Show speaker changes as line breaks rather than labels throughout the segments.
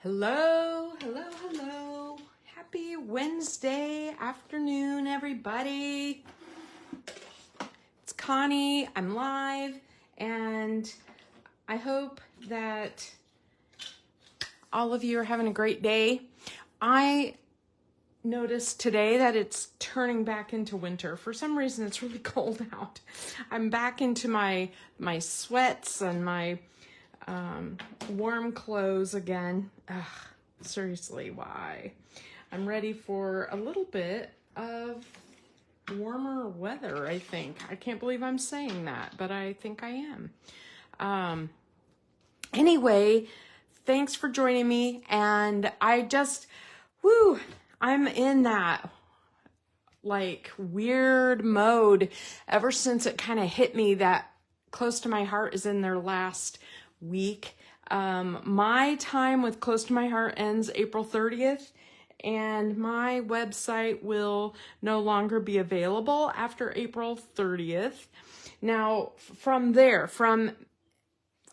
Hello, hello, hello. Happy Wednesday afternoon, everybody. It's Connie. I'm live, and I hope that all of you are having a great day. I noticed today that it's turning back into winter. For some reason, it's really cold out. I'm back into my sweats and my warm clothes again. Ugh, seriously, why? I'm ready for a little bit of warmer weather, I think. I can't believe I'm saying that, but I think I am. Anyway, thanks for joining me. And I'm in that like weird mode ever since it kind of hit me that Close to My Heart is in their last week. My time with Close to My Heart ends April 30th, and my website will no longer be available after April 30th. Now, from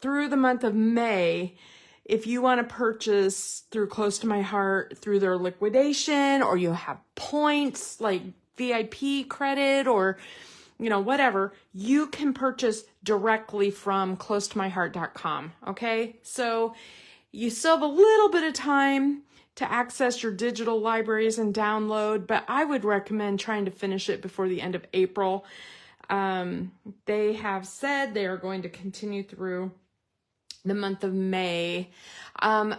through the month of May, if you want to purchase through Close to My Heart through their liquidation, or you have points like VIP credit or whatever, you can purchase directly from closetomyheart.com. Okay. So you still have a little bit of time to access your digital libraries and download, but I would recommend trying to finish it before the end of April. They have said they are going to continue through the month of May.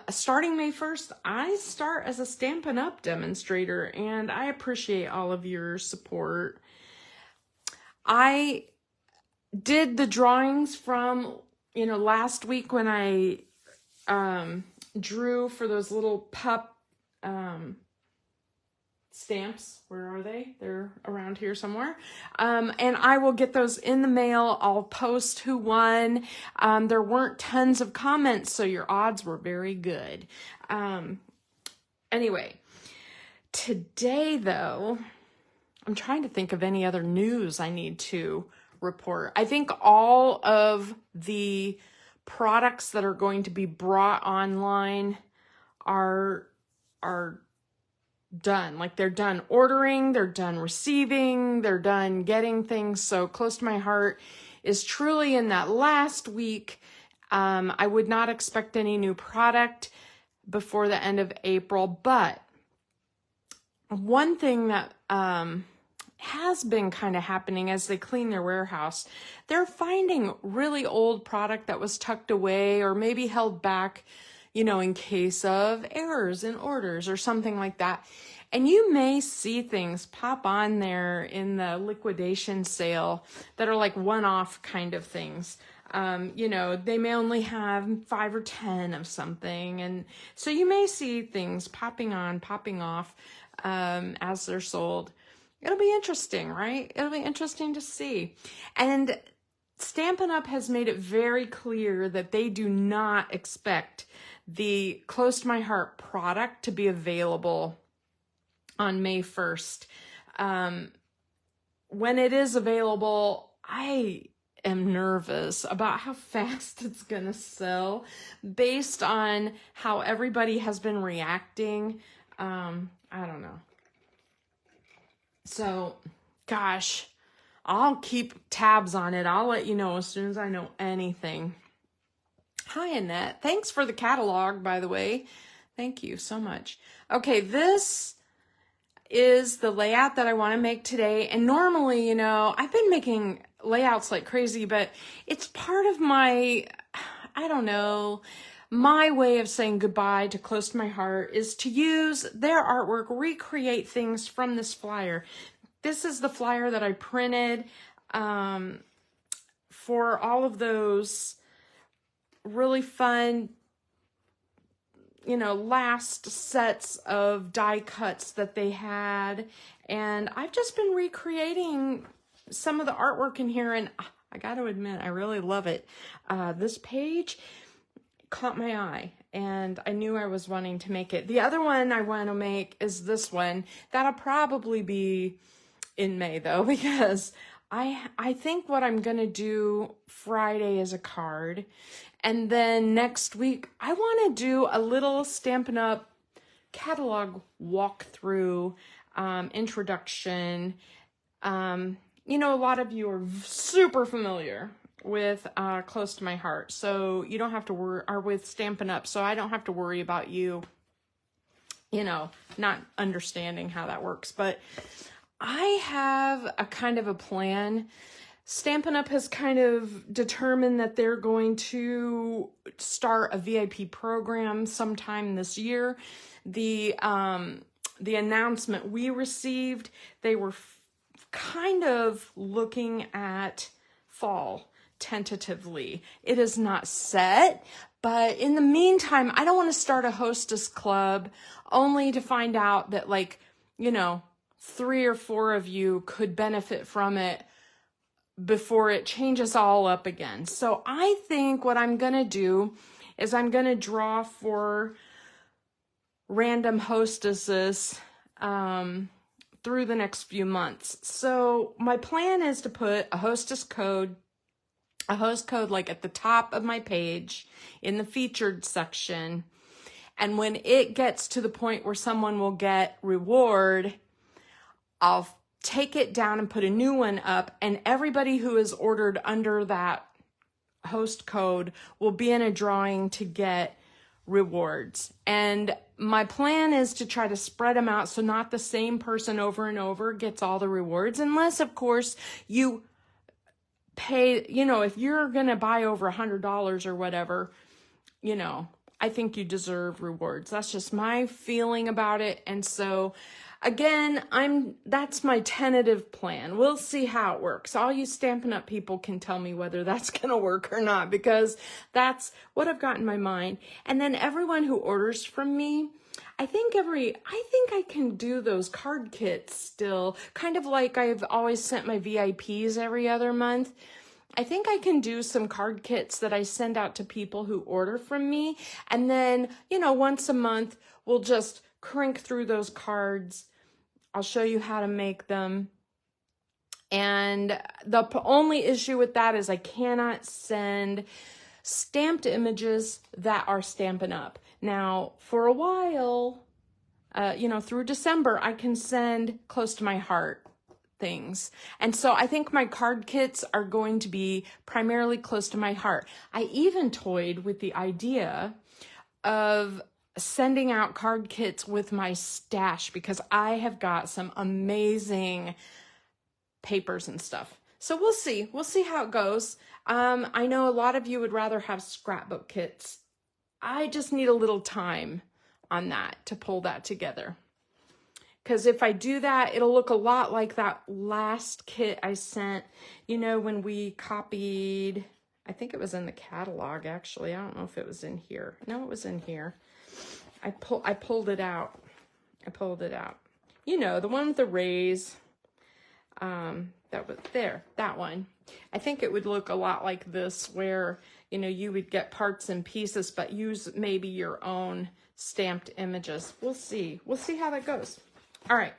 Starting May 1st, I start as a Stampin' Up! Demonstrator, and I appreciate all of your support. I did the drawings from, last week when I drew for those little pup stamps. Where are they? They're around here somewhere. And I will get those in the mail. I'll post who won. There weren't tons of comments, so your odds were very good. Anyway, today though, I'm trying to think of any other news I need to report. I think all of the products that are going to be brought online are done. Like, they're done ordering, they're done receiving, they're done getting things. So Close to My Heart is truly in that last week. I would not expect any new product before the end of April, but one thing that has been kind of happening as they clean their warehouse, they're finding really old product that was tucked away or maybe held back, in case of errors in orders or something like that. And you may see things pop on there in the liquidation sale that are like one-off kind of things. They may only have 5 or 10 of something. And so you may see things popping on, popping off as they're sold. It'll be interesting, right? It'll be interesting to see. And Stampin' Up! Has made it very clear that they do not expect the Close to My Heart product to be available on May 1st. When it is available, I am nervous about how fast it's going to sell based on how everybody has been reacting. I don't know. So, gosh, I'll keep tabs on it. I'll let you know as soon as I know anything. Hi, Annette. Thanks for the catalog, by the way. Thank you so much. Okay, this is the layout that I want to make today. And normally, I've been making layouts like crazy, but it's part of my, my way of saying goodbye to Close to My Heart is to use their artwork, recreate things from this flyer. This is the flyer that I printed for all of those really fun, last sets of die cuts that they had. And I've just been recreating some of the artwork in here, and I got to admit, I really love it. This page caught my eye, and I knew I was wanting to make it. The other one I want to make is this one. That'll probably be in May though, because I think what I'm going to do Friday is a card. And then next week, I want to do a little Stampin' Up! Catalog walkthrough, introduction. You know, a lot of you are super familiar with Close to My Heart. So you don't have to worry, or with Stampin' Up! So I don't have to worry about you, you know, not understanding how that works. But I have a kind of a plan. Stampin' Up! Has kind of determined that they're going to start a VIP program sometime this year. The announcement we received, they were kind of looking at fall tentatively. It is not set, but in the meantime, I don't want to start a hostess club only to find out that, like, you know, 3 or 4 of you could benefit from it before it changes all up again. So I think what I'm going to do is I'm going to draw for random hostesses through the next few months. So my plan is to put a host code like at the top of my page in the featured section. And when it gets to the point where someone will get reward, I'll take it down and put a new one up, and everybody who is ordered under that host code will be in a drawing to get rewards. And my plan is to try to spread them out so not the same person over and over gets all the rewards, unless, of course, you pay, you know, if you're going to buy over $100 or whatever, you know, I think you deserve rewards. That's just my feeling about it. And so again, that's my tentative plan. We'll see how it works. All you Stampin' Up! People can tell me whether that's going to work or not, because that's what I've got in my mind. And then everyone who orders from me, I think I can do those card kits still, kind of like I've always sent my VIPs every other month. I think I can do some card kits that I send out to people who order from me. And then, you know, once a month, we'll just crank through those cards. I'll show you how to make them. And the only issue with that is I cannot send stamped images that are Stampin' Up! Now, for a while, you know, through December, I can send Close to My Heart things. And so I think my card kits are going to be primarily Close to My Heart. I even toyed with the idea of sending out card kits with my stash, because I have got some amazing papers and stuff. So we'll see how it goes. I know a lot of you would rather have scrapbook kits. I just need a little time on that to pull that together. Because if I do that, it'll look a lot like that last kit I sent, you know, when we copied, I think it was in the catalog, actually. I don't know if it was in here. No, it was in here. I pulled it out. You know, the one with the rays. That was there, that one. I think it would look a lot like this, where, you know, you would get parts and pieces, but use maybe your own stamped images. We'll see how that goes. All right.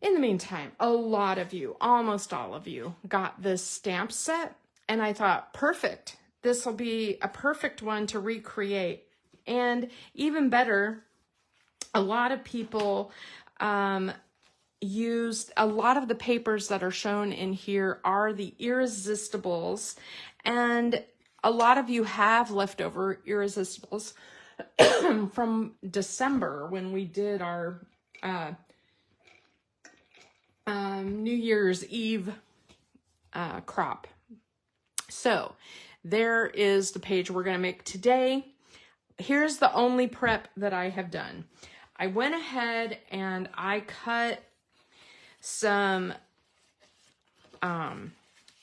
In the meantime, a lot of you, almost all of you, got this stamp set, and I thought, perfect. This will be a perfect one to recreate. And even better, a lot of people used, a lot of the papers that are shown in here are the irresistables, and a lot of you have leftover irresistables from December when we did our New Year's Eve crop. So there is the page we're going to make today. Here's the only prep that I have done. I went ahead and I cut some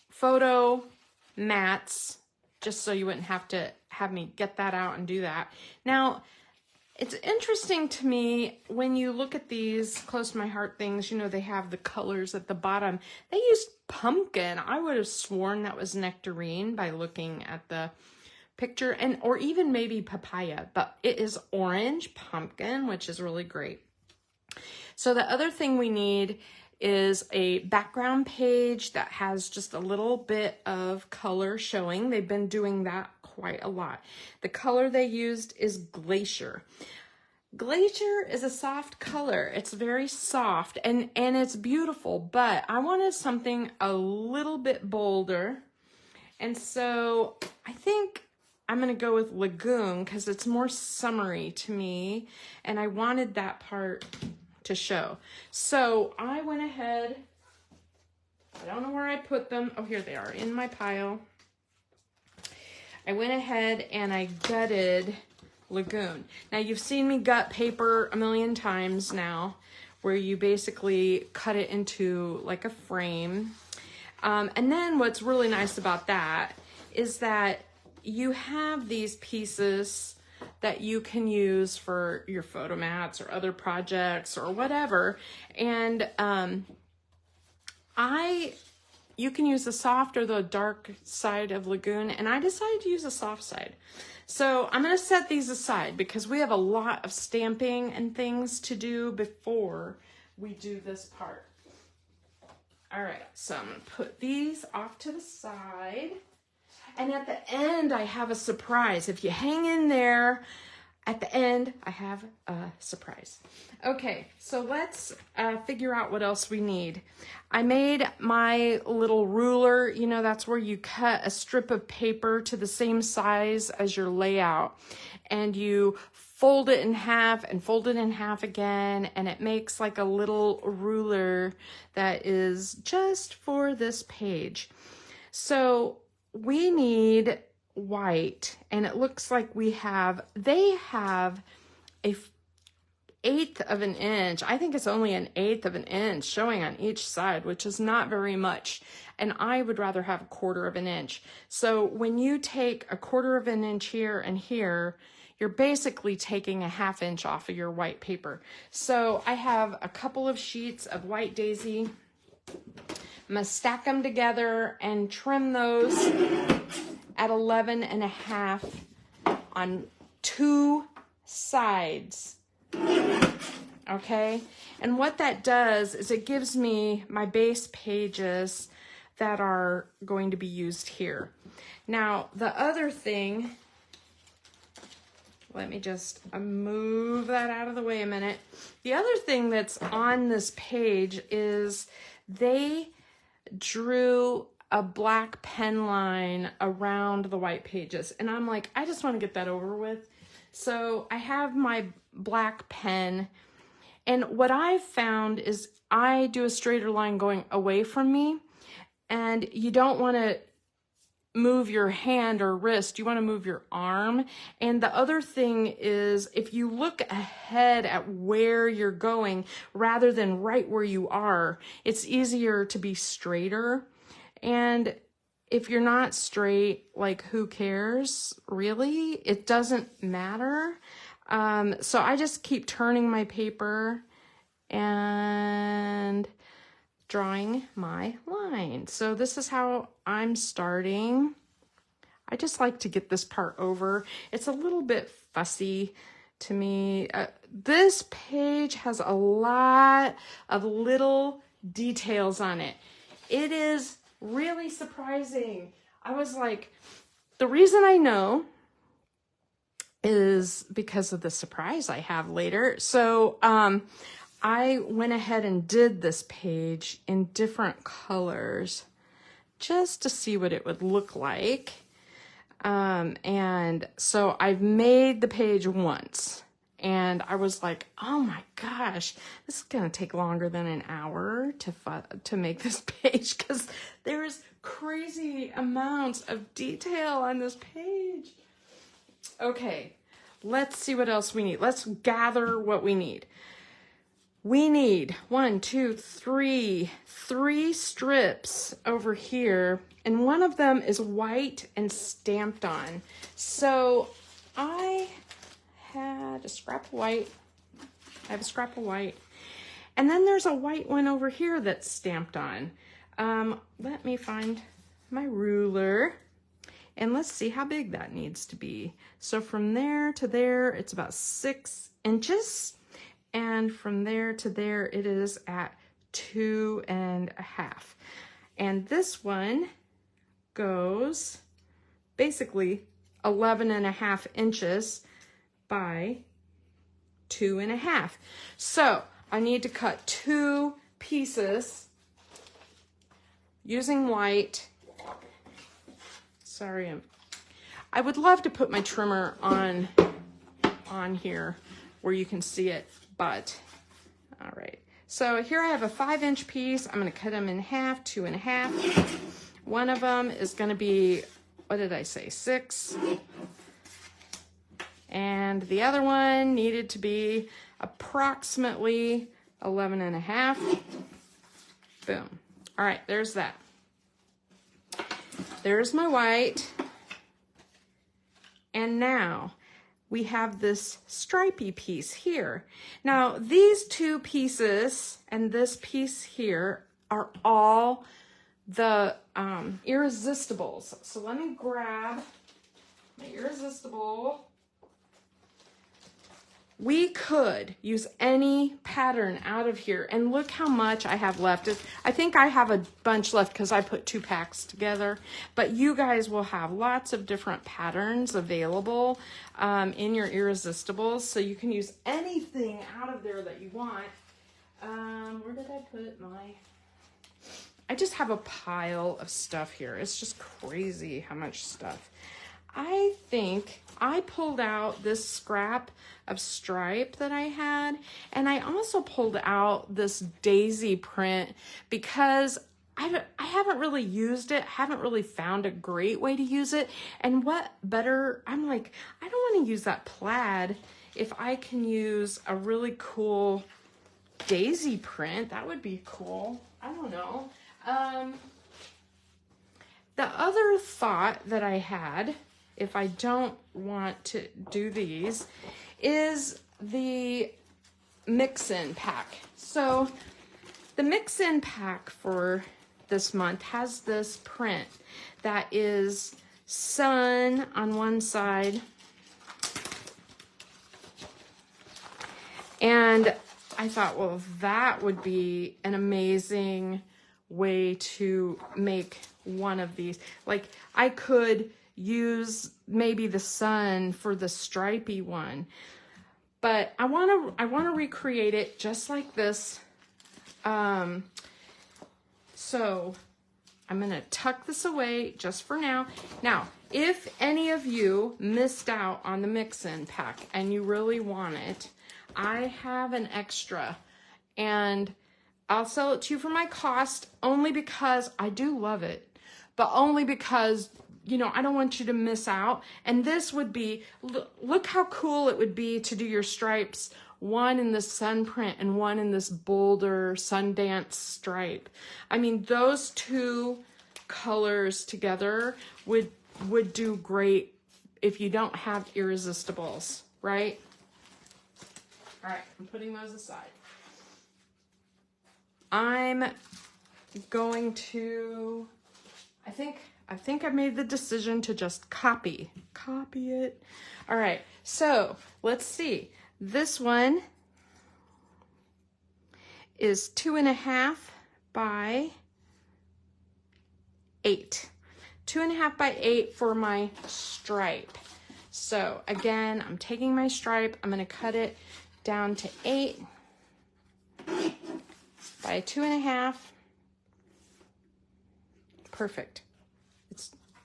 photo mats, just so you wouldn't have to have me get that out and do that. Now, it's interesting to me when you look at these Close to My Heart things, you know, they have the colors at the bottom. They used pumpkin. I would have sworn that was nectarine by looking at the picture, and or even maybe papaya, but it is orange pumpkin, which is really great. So the other thing we need is a background page that has just a little bit of color showing. They've been doing that quite a lot. The color they used is Glacier. Glacier is a soft color. It's very soft and it's beautiful, but I wanted something a little bit bolder. And so I think I'm gonna go with Lagoon because it's more summery to me and I wanted that part to show. So I went ahead, I don't know where I put them. Oh, here they are in my pile. I went ahead and I gutted Lagoon. Now you've seen me gut paper a million times now, where you basically cut it into like a frame. And then what's really nice about that is that you have these pieces that you can use for your photo mats or other projects or whatever. And you can use the soft or the dark side of Lagoon, and I decided to use the soft side. So I'm going to set these aside because we have a lot of stamping and things to do before we do this part. All right, so I'm going to put these off to the side. And at the end, I have a surprise. If you hang in there, at the end, I have a surprise. Okay, so let's figure out what else we need. I made my little ruler. You know, that's where you cut a strip of paper to the same size as your layout. And you fold it in half and fold it in half again. And it makes like a little ruler that is just for this page. So we need white, and it looks like they have a 1/8 of an inch. I think it's only an 1/8 of an inch showing on each side, which is not very much. And I would rather have 1/4 of an inch. So when you take 1/4 of an inch here and here, you're basically taking a 1/2 inch off of your white paper. So I have a couple of sheets of white daisy. I'm gonna stack them together and trim those at 11.5 on 2 sides. Okay, and what that does is it gives me my base pages that are going to be used here. Now, the other thing, let me just move that out of the way a minute. The other thing that's on this page is they drew a black pen line around the white pages. And I'm like, I just want to get that over with. So I have my black pen. And what I've found is I do a straighter line going away from me. And you don't want to move your hand or wrist, you want to move your arm. And the other thing is, if you look ahead at where you're going rather than right where you are, it's easier to be straighter. And if you're not straight, like, who cares, really? It doesn't matter. So I just keep turning my paper and drawing my line. So this is how I'm starting. I just like to get this part over. It's a little bit fussy to me. This page has a lot of little details on it. It is really surprising. I was like, the reason I know is because of the surprise I have later. So I went ahead and did this page in different colors just to see what it would look like. And so I've made the page once, and I was like, oh my gosh, this is gonna take longer than an hour to make this page, because there's crazy amounts of detail on this page. Okay, let's see what else we need. Let's gather what we need. We need 3 strips over here, and one of them is white and stamped on. So I had a scrap of white. I have a scrap of white. And then there's a white one over here that's stamped on. Let me find my ruler, and let's see how big that needs to be. So from there to there, it's about 6 inches. And from there to there, it is at 2.5. And this one goes basically 11.5 inches by 2.5. So I need to cut 2 pieces using white. Sorry, I would love to put my trimmer on here where you can see it, but all right. So here I have a 5-inch piece. I'm going to cut them in half, 2.5. One of them is going to be, what did I say, 6. And the other one needed to be approximately 11.5. Boom. All right, there's that. There's my white. And now we have this stripy piece here. Now these 2 pieces and this piece here are all the irresistables. So let me grab my irresistible. We could use any pattern out of here, and look how much I have left. I think I have a bunch left because I put 2 packs together, but you guys will have lots of different patterns available in your irresistibles, so you can use anything out of there that you want. Where did I put my... I just have a pile of stuff here. It's just crazy how much stuff. I think I pulled out this scrap of stripe that I had, and I also pulled out this daisy print because I haven't really used it, haven't really found a great way to use it. And what better, I'm like, I don't want to use that plaid if I can use a really cool daisy print. That would be cool. I don't know. The other thought that I had, if I don't want to do these, is the mix-in pack. So the mix-in pack for this month has this print that is sun on one side, and I thought, well, that would be an amazing way to make one of these. Like, I could use maybe the sun for the stripy one, but I want to recreate it just like this. So I'm going to tuck this away just for now. Now, if any of you missed out on the mix-in pack and you really want it, I have an extra, and I'll sell it to you for my cost, only because I do love it, but only because, you know, I don't want you to miss out. And this would be, look how cool it would be to do your stripes, one in this sun print and one in this bolder Sundance stripe. I mean, those 2 colors together would do great if you don't have irresistibles, right? All right, I'm putting those aside. I'm going to, I think I've made the decision to just copy it. All right, so let's see. This one is 2.5 by 8. 2.5 by 8 for my stripe. So again, I'm taking my stripe, I'm gonna cut it down to 8 by 2.5. Perfect.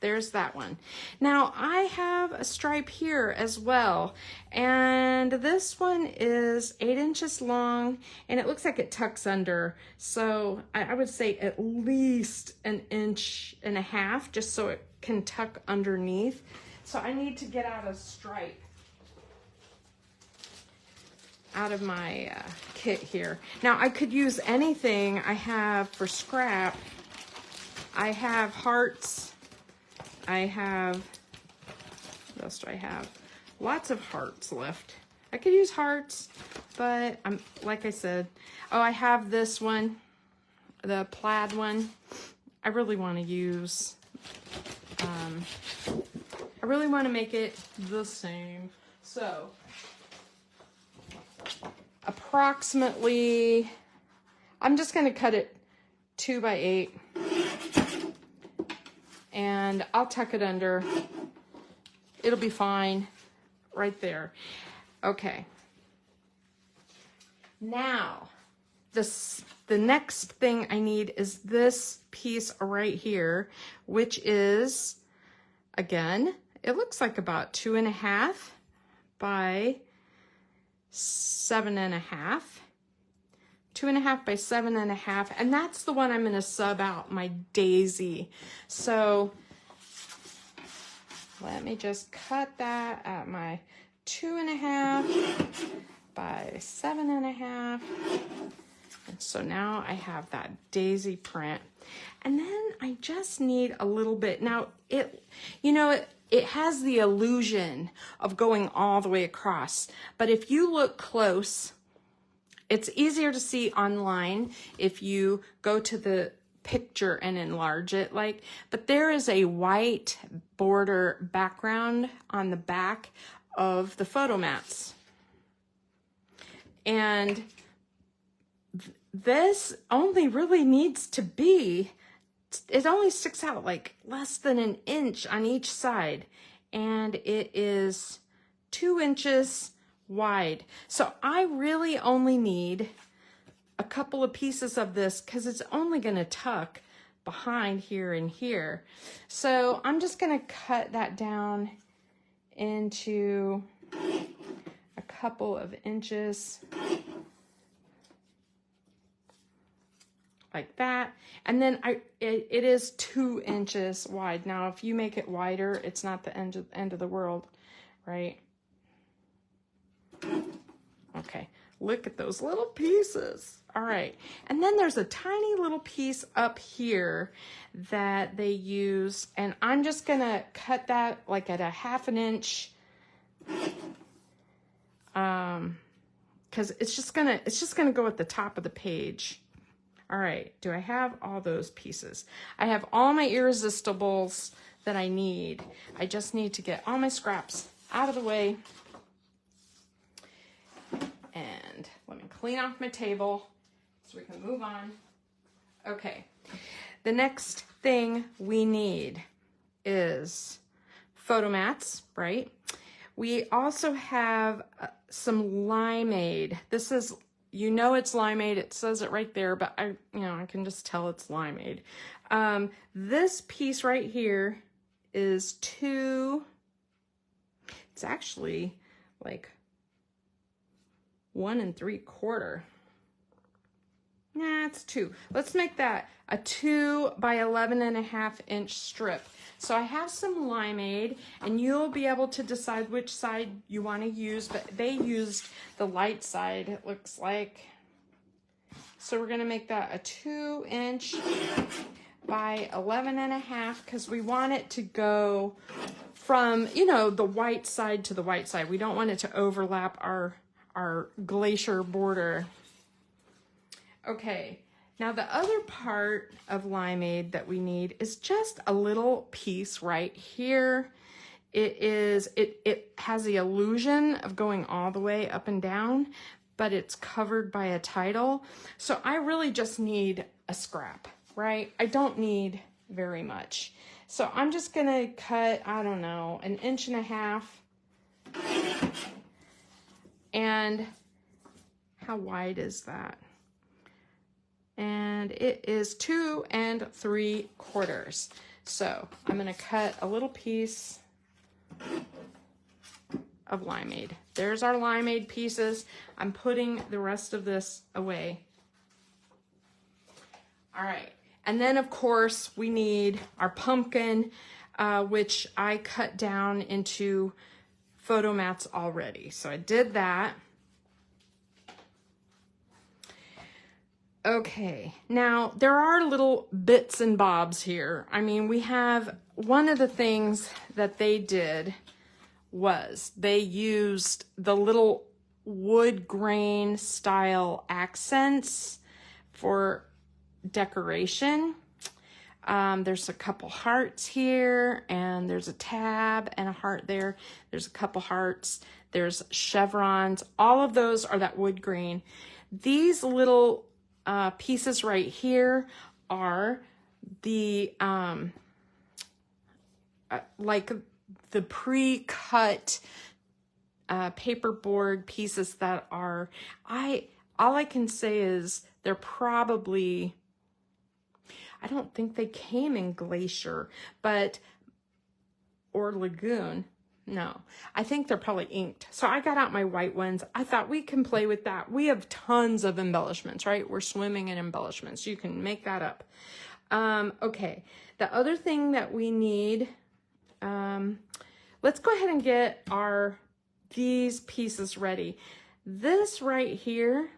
There's that one. Now I have a stripe here as well, and this one is 8 inches long, and it looks like it tucks under. So I would say at least 1.5 inches, just so it can tuck underneath. So I need to get out a stripe out of my kit here. Now I could use anything I have for scrap. I have hearts. I have, what else do I have? Lots of hearts left. I could use hearts, but I'm, like I said, oh, I have this one, the plaid one. I really want to use, I really want to make it the same. So approximately, I'm just going to cut it 2 by 8 and I'll tuck it under. It'll be fine right there. Okay. Now, the next thing I need is this piece right here, which is, again, it looks like about 2.5 by 7.5. 2.5 by 7.5, and that's the one I'm going to sub out my daisy. So let me just cut that at my 2.5 by 7.5. And so now I have that daisy print. And then I just need a little bit. Now it has the illusion of going all the way across, but if you look close, it's easier to see online if you go to the picture and enlarge it, but there is a white border background on the back of the photo mats. And this only really needs to be, it only sticks out like less than an inch on each side. And it is 2 inches wide. So I really only need a couple of pieces of this because it's only going to tuck behind here and here. So I'm just going to cut that down into a couple of inches like that. And then it is 2 inches wide. Now, if you make it wider, it's not the end of the world, right? Okay, look at those little pieces. All right, and then there's a tiny little piece up here that they use, and I'm just gonna cut that like at a 1/2 inch, because it's just gonna go at the top of the page. All right, do I have all those pieces? I have all my irresistables that I need. I just need to get all my scraps out of the way. And let me clean off my table so we can move on. Okay, the next thing we need is photo mats, right? We also have some limeade. This is, it's limeade. It says it right there, but I can just tell it's limeade. This piece right here is 2. It's actually like 1 3/4. Nah, it's 2. Let's make that a 2 by 11.5 inch strip. So I have some limeade, and you'll be able to decide which side you want to use, but they used the light side, it looks like. So we're going to make that a 2 inch by 11.5 because we want it to go from, the white side to the white side. We don't want it to overlap our glacier border. Okay, now the other part of limeade that we need is just a little piece right here. It has the illusion of going all the way up and down, but it's covered by a title. So I really just need a scrap, right? I don't need very much. So I'm just gonna cut, I don't know, 1.5 inches. And how wide is that? And it is 2 3/4. So I'm going to cut a little piece of limeade. There's our limeade pieces. I'm putting the rest of this away. All right. And then, of course, we need our pumpkin, which I cut down into photo mats already. So I did that. Okay, now there are little bits and bobs here. I mean, we have, one of the things that they did was they used the little wood grain style accents for decoration. There's a couple hearts here, and there's a tab and a heart there. There's a couple hearts. There's chevrons. All of those are that wood grain. These little pieces right here are the, like the pre-cut paperboard pieces that are, all I can say is they're probably, I don't think they came in Glacier, but, or Lagoon. No, I think they're probably inked. So I got out my white ones. I thought we can play with that. We have tons of embellishments, right? We're swimming in embellishments. You can make that up. Okay, the other thing that we need, let's go ahead and get these pieces ready. This right here,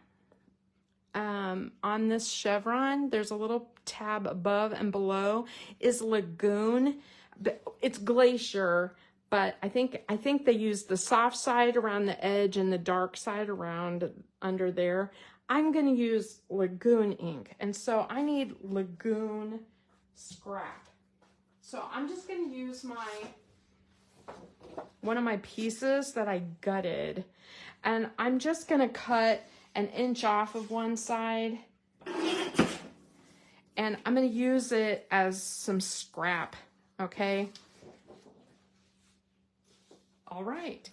on this chevron, there's a little tab above and below, is Lagoon. It's Glacier, but I think they use the soft side around the edge and the dark side around under there. I'm going to use Lagoon ink, and so I need Lagoon scrap. So I'm just going to use one of my pieces that I gutted, and I'm just going to cut an inch off of one side, and I'm going to use it as some scrap, okay? All right,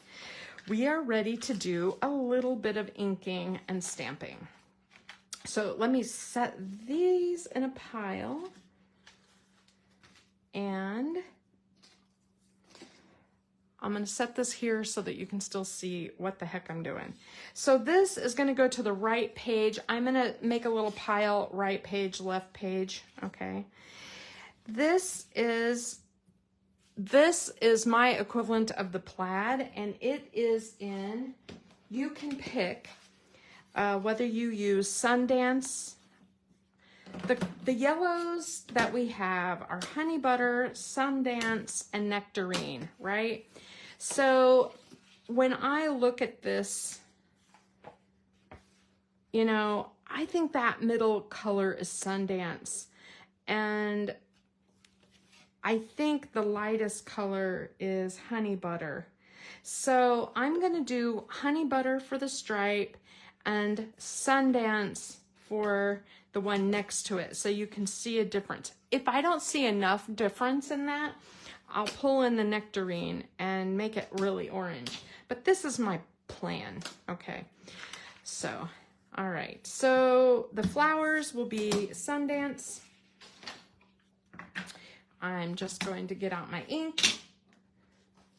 we are ready to do a little bit of inking and stamping. So let me set these in a pile, and I'm going to set this here so that you can still see what the heck I'm doing. So this is going to go to the right page. I'm going to make a little pile, right page, left page, okay? This is my equivalent of the plaid, and it is in, you can pick whether you use Sundance. The yellows that we have are Honey Butter, Sundance, and Nectarine, right? So when I look at this, you know, I think that middle color is Sundance, and I think the lightest color is Honey Butter. So I'm gonna do Honey Butter for the stripe and Sundance for the one next to it, so you can see a difference. If I don't see enough difference in that, I'll pull in the Nectarine and make it really orange. But this is my plan, okay? So, all right, so the flowers will be Sundance. I'm just going to get out my ink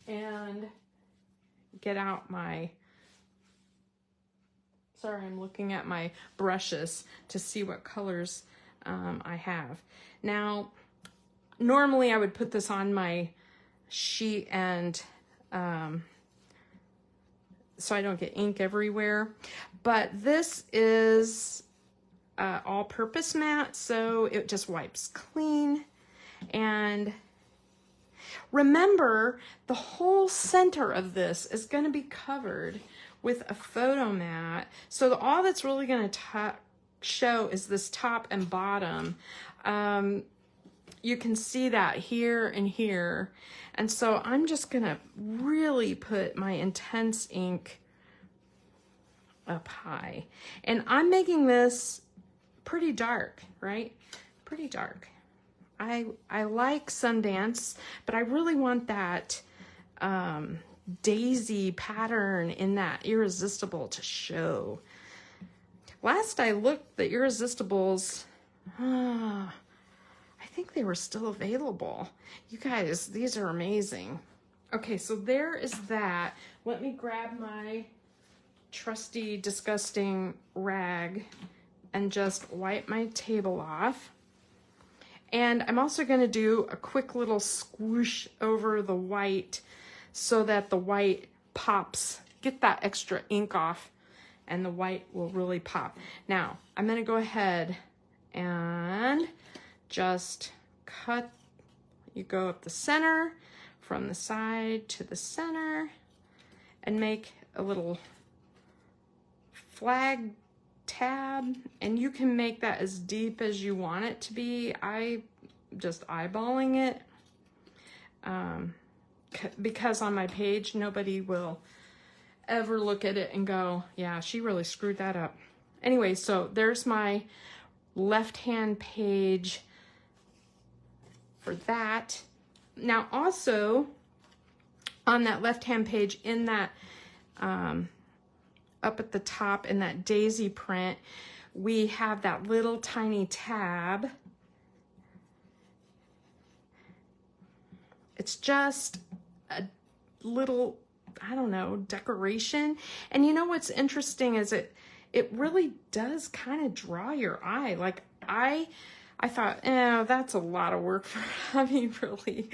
and get out my, sorry, I'm looking at my brushes to see what colors I have. Now, normally I would put this on my sheet and so I don't get ink everywhere, but this is all-purpose matte, so it just wipes clean. And remember, the whole center of this is going to be covered with a photo mat, so all that's really going to show is this top and bottom. You can see that here and here, and so I'm just going to really put my intense ink up high, and I'm making this pretty dark, right? Pretty dark. I like Sundance, but I really want that daisy pattern in that Irresistible to show. Last I looked, the Irresistibles, I think they were still available. You guys, these are amazing. Okay, so there is that. Let me grab my trusty, disgusting rag and just wipe my table off. And I'm also going to do a quick little squish over the white so that the white pops. Get that extra ink off and the white will really pop. Now, I'm going to go ahead and just cut. You go up the center, from the side to the center, and make a little flag tab, and you can make that as deep as you want it to be. I just eyeballing it because on my page nobody will ever look at it and go, yeah, she really screwed that up. anyway, so there's my left-hand page for that. Now also on that left-hand page in that up at the top in that daisy print, we have that little tiny tab. It's just a little, I don't know, decoration. And you know what's interesting is it really does kind of draw your eye. Like I thought, that's a lot of work for, I mean, really,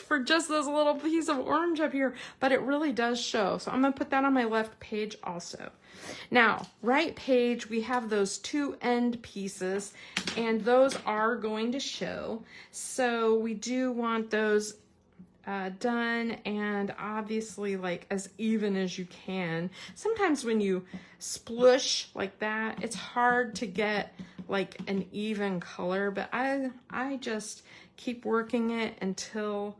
for just this little piece of orange up here, but it really does show. So I'm gonna put that on my left page also. Now, right page, we have those two end pieces, and those are going to show. So we do want those done, and obviously like as even as you can. Sometimes when you splush like that, it's hard to get like an even color, but I just keep working it until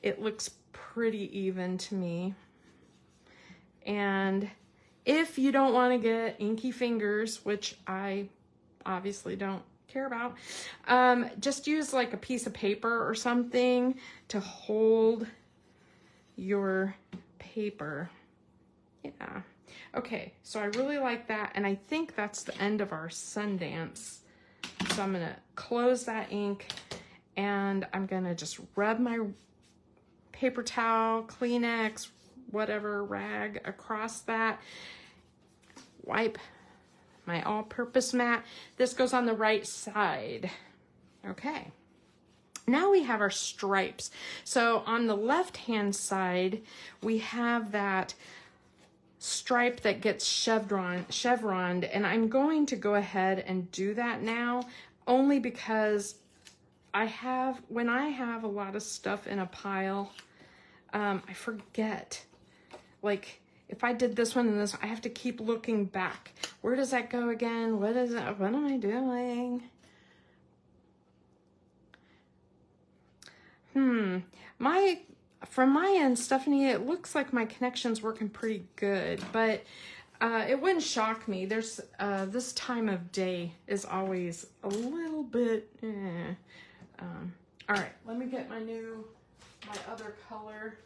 it looks pretty even to me. And if you don't want to get inky fingers, which I obviously don't care about, just use like a piece of paper or something to hold your paper. Yeah. Okay, so I really like that, and I think that's the end of our Sundance. So I'm gonna close that ink, and I'm gonna just rub my paper towel, Kleenex, whatever rag across that, wipe my all-purpose mat. This goes on the right side. Okay. Now we have our stripes. So on the left-hand side, we have that stripe that gets chevroned, and I'm going to go ahead and do that now, only because when I have a lot of stuff in a pile, I forget. Like, if I did this one and this, I have to keep looking back. Where does that go again? What is that? What am I doing? From my end, Stephanie, it looks like my connection's working pretty good, but it wouldn't shock me. There's this time of day is always a little bit. All right, let me get my other color.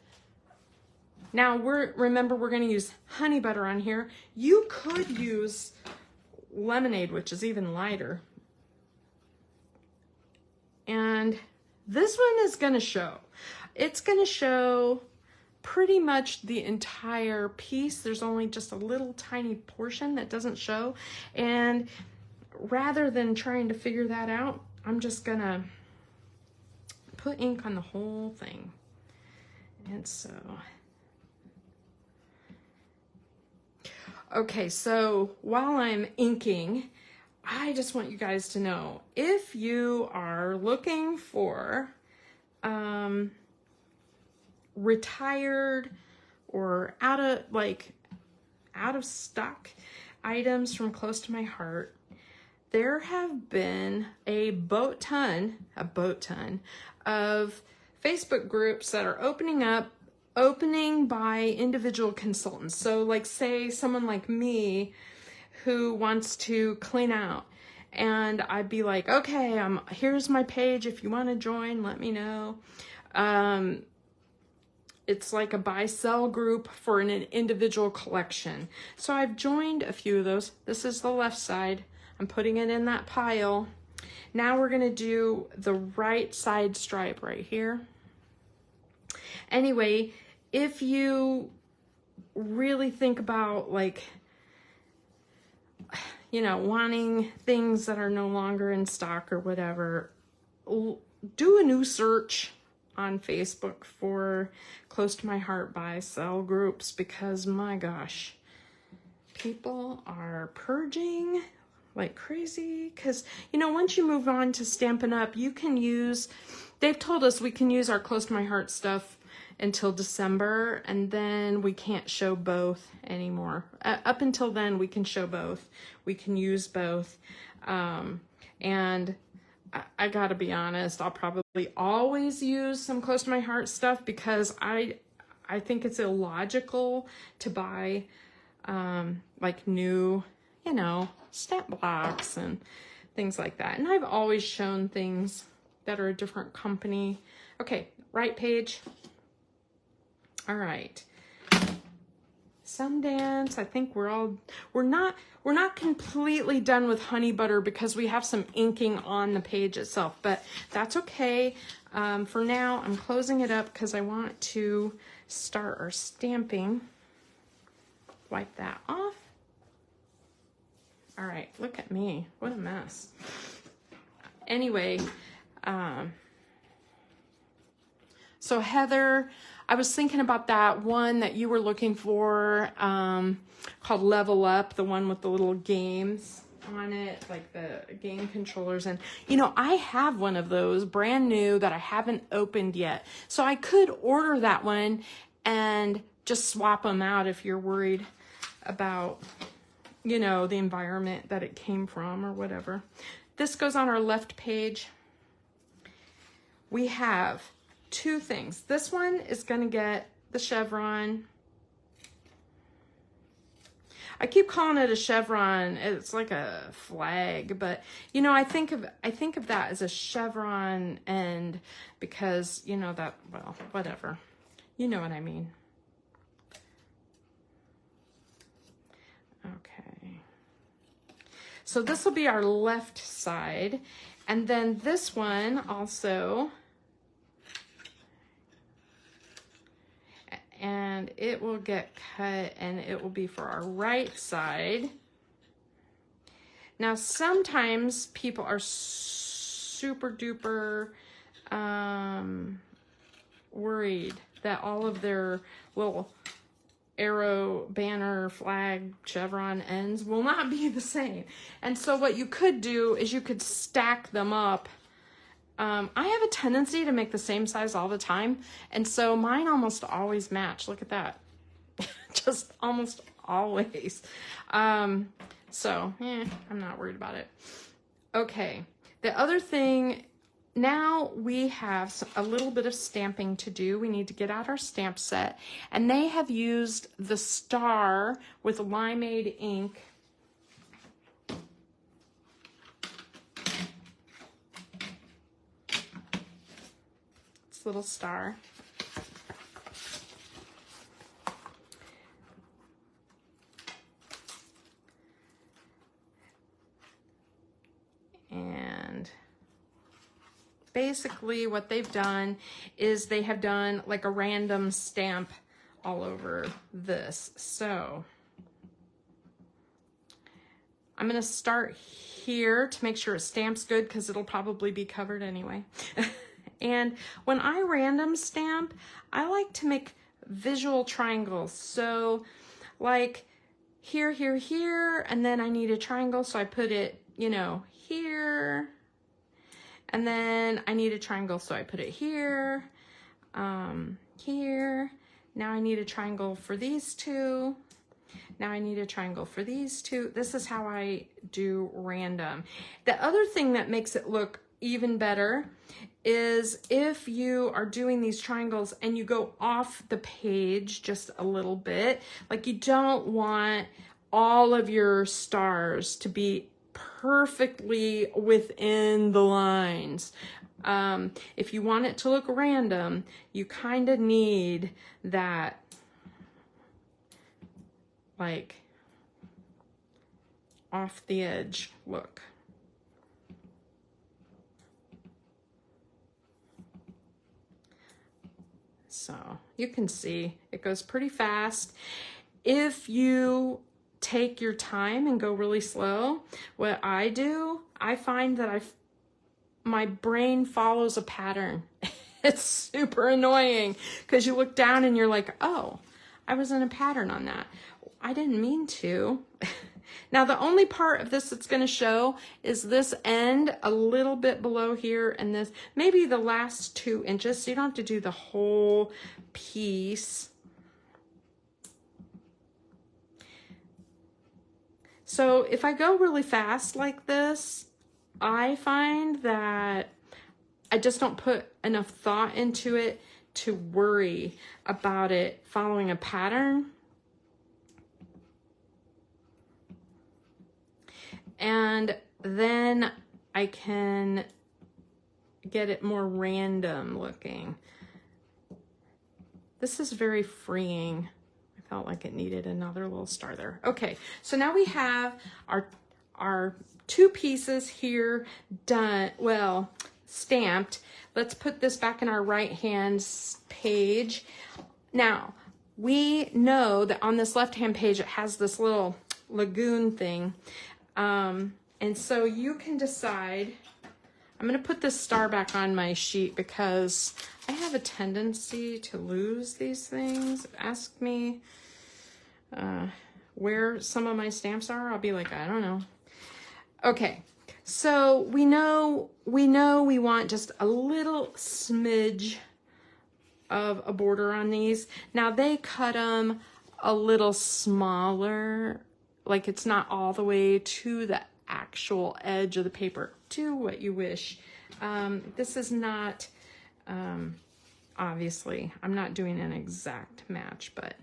Now remember we're going to use honey butter on here. You could use lemonade, which is even lighter. And this one is going to show. It's going to show pretty much the entire piece. There's only just a little tiny portion that doesn't show. And rather than trying to figure that out, I'm just going to put ink on the whole thing. And so... Okay, so while I'm inking, I just want you guys to know, if you are looking for retired or out of stock items from close to my heart, there have been a boat ton of Facebook groups that are opening by individual consultants. So like, say someone like me who wants to clean out, and I'd be like, okay, here's my page. If you want to join, let me know. It's like a buy-sell group for an individual collection. So I've joined a few of those. This is the left side. I'm putting it in that pile. Now we're gonna do the right side stripe right here. Anyway, if you really think about, like, you know, wanting things that are no longer in stock or whatever, do a new search on Facebook for close to my heart buy sell groups, because my gosh, people are purging like crazy. Because, you know, once you move on to Stampin' Up, you can use, they've told us we can use our close to my heart stuff until December, and then we can't show both anymore. Up until then, we can show both. We can use both. And I gotta be honest, I'll probably always use some close to my heart stuff, because I think it's illogical to buy like new, you know, stamp blocks and things like that. And I've always shown things that are a different company. Okay, right page. All right. Sundance, I think we're not completely done with honey butter because we have some inking on the page itself, but that's okay. For now, I'm closing it up because I want to start our stamping. Wipe that off. All right, look at me, what a mess. Anyway, so Heather, I was thinking about that one that you were looking for, called Level Up, the one with the little games on it, like the game controllers. And, you know, I have one of those brand new that I haven't opened yet. So I could order that one and just swap them out if you're worried about, you know, the environment that it came from or whatever. This goes on our left page. We have two things. This one is going to get the chevron. I keep calling it a chevron. It's like a flag, but you know, I think of that as a chevron, and because, you know, that, well, whatever. You know what I mean. Okay. So this will be our left side, and then this one also, and it will get cut and it will be for our right side. Now, sometimes people are super duper worried that all of their little arrow, banner, flag, chevron ends will not be the same. And so what you could do is you could stack them up. I have a tendency to make the same size all the time, and so mine almost always match. Look at that. Just almost always. So, I'm not worried about it. Okay, the other thing, now we have a little bit of stamping to do. We need to get out our stamp set, and they have used the star with limeade ink. Little star. And basically what they've done is they have done like a random stamp all over this. So I'm going to start here to make sure it stamps good because it'll probably be covered anyway. And when I random stamp, I like to make visual triangles. So like here, here, here, and then I need a triangle. So I put it, you know, here, and then I need a triangle. So I put it here, here. Now I need a triangle for these two. Now I need a triangle for these two. This is how I do random. The other thing that makes it look even better is if you are doing these triangles and you go off the page just a little bit, like you don't want all of your stars to be perfectly within the lines. If you want it to look random, you kind of need that like off the edge look. So you can see it goes pretty fast. If you take your time and go really slow, what I do, I find that my brain follows a pattern. It's super annoying because you look down and you're like, oh, I was in a pattern on that. I didn't mean to. Now, the only part of this that's going to show is this end a little bit below here, and this, maybe the last 2 inches, so you don't have to do the whole piece. So if I go really fast like this, I find that I just don't put enough thought into it to worry about it following a pattern. And then I can get it more random looking. This is very freeing. I felt like it needed another little star there. Okay, so now we have our 2 pieces here done, well, stamped. Let's put this back in our right hand page. Now, we know that on this left hand page, it has this little lagoon thing. And so you can decide, I'm gonna put this star back on my sheet because I have a tendency to lose these things. Ask me where some of my stamps are. I'll be like, I don't know. Okay, so we know we want just a little smidge of a border on these. Now they cut them a little smaller, like it's not all the way to the actual edge of the paper. Do what you wish. This is not, obviously, I'm not doing an exact match, but,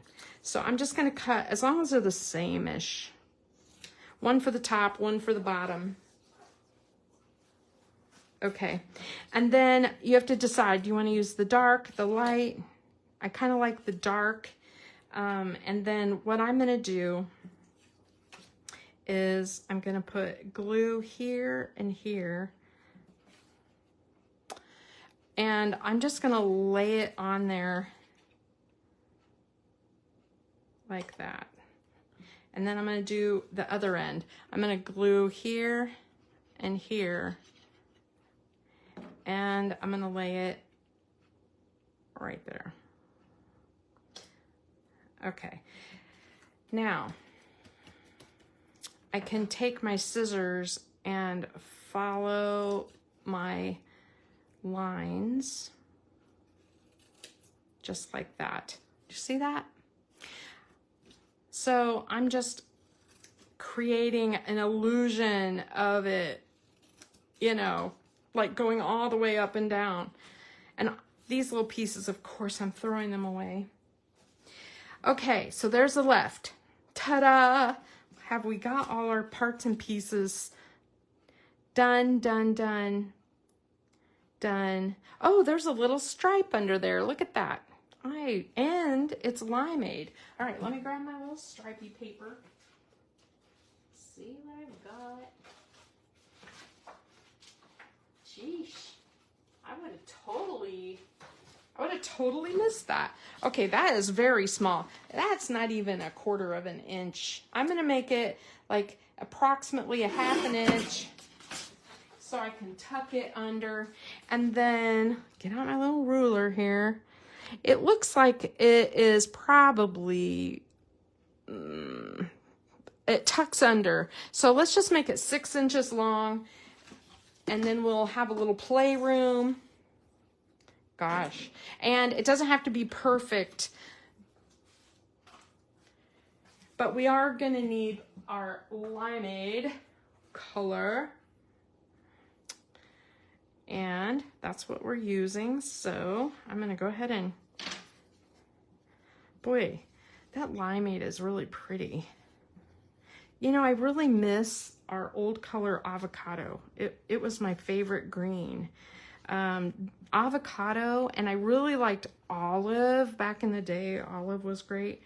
so I'm just gonna cut, as long as they're the same-ish. One for the top, one for the bottom. Okay, and then you have to decide, do you wanna use the dark, the light? I kinda like the dark. And then what I'm gonna do is I'm gonna put glue here and here. And I'm just gonna lay it on there like that. And then I'm gonna do the other end. I'm gonna glue here and here. And I'm gonna lay it right there. Okay, now I can take my scissors and follow my lines just like that. Do you see that? So I'm just creating an illusion of it, you know, like going all the way up and down. And these little pieces, of course, I'm throwing them away. Okay, so there's the left. Ta-da! Have we got all our parts and pieces done, done, done, done. Oh, there's a little stripe under there. Look at that. And it's limeade. All right, let me grab my little stripey paper. See what I've got. Sheesh. I would have totally missed that. Okay, that is very small. That's not even 1/4 of an inch. I'm gonna make it like approximately 1/2 inch so I can tuck it under. And then get out my little ruler here. It looks like it is probably, it tucks under. So let's just make it 6 inches long, and then we'll have a little playroom. Gosh, and it doesn't have to be perfect, but we are gonna need our limeade color, and that's what we're using. So I'm gonna go ahead and, boy, that limeade is really pretty. You know, I really miss our old color avocado. It was my favorite green. Avocado, and I really liked olive back in the day. Olive was great.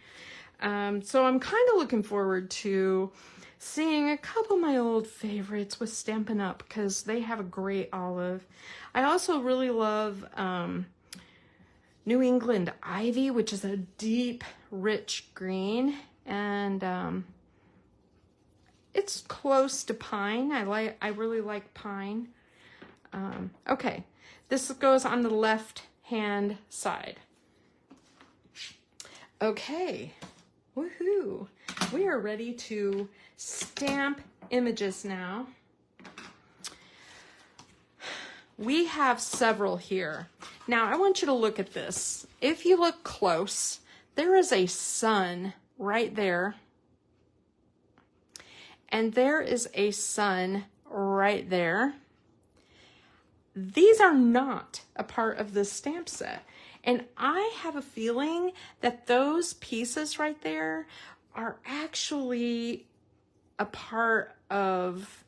So I'm kind of looking forward to seeing a couple of my old favorites with Stampin' Up! Because they have a great olive. I also really love New England Ivy, which is a deep, rich green, and it's close to pine. I really like pine. Okay, this goes on the left hand side. Okay, woohoo! We are ready to stamp images now. We have several here. Now I want you to look at this. If you look close, there is a sun right there. And there is a sun right there. These are not a part of this stamp set. And I have a feeling that those pieces right there are actually a part of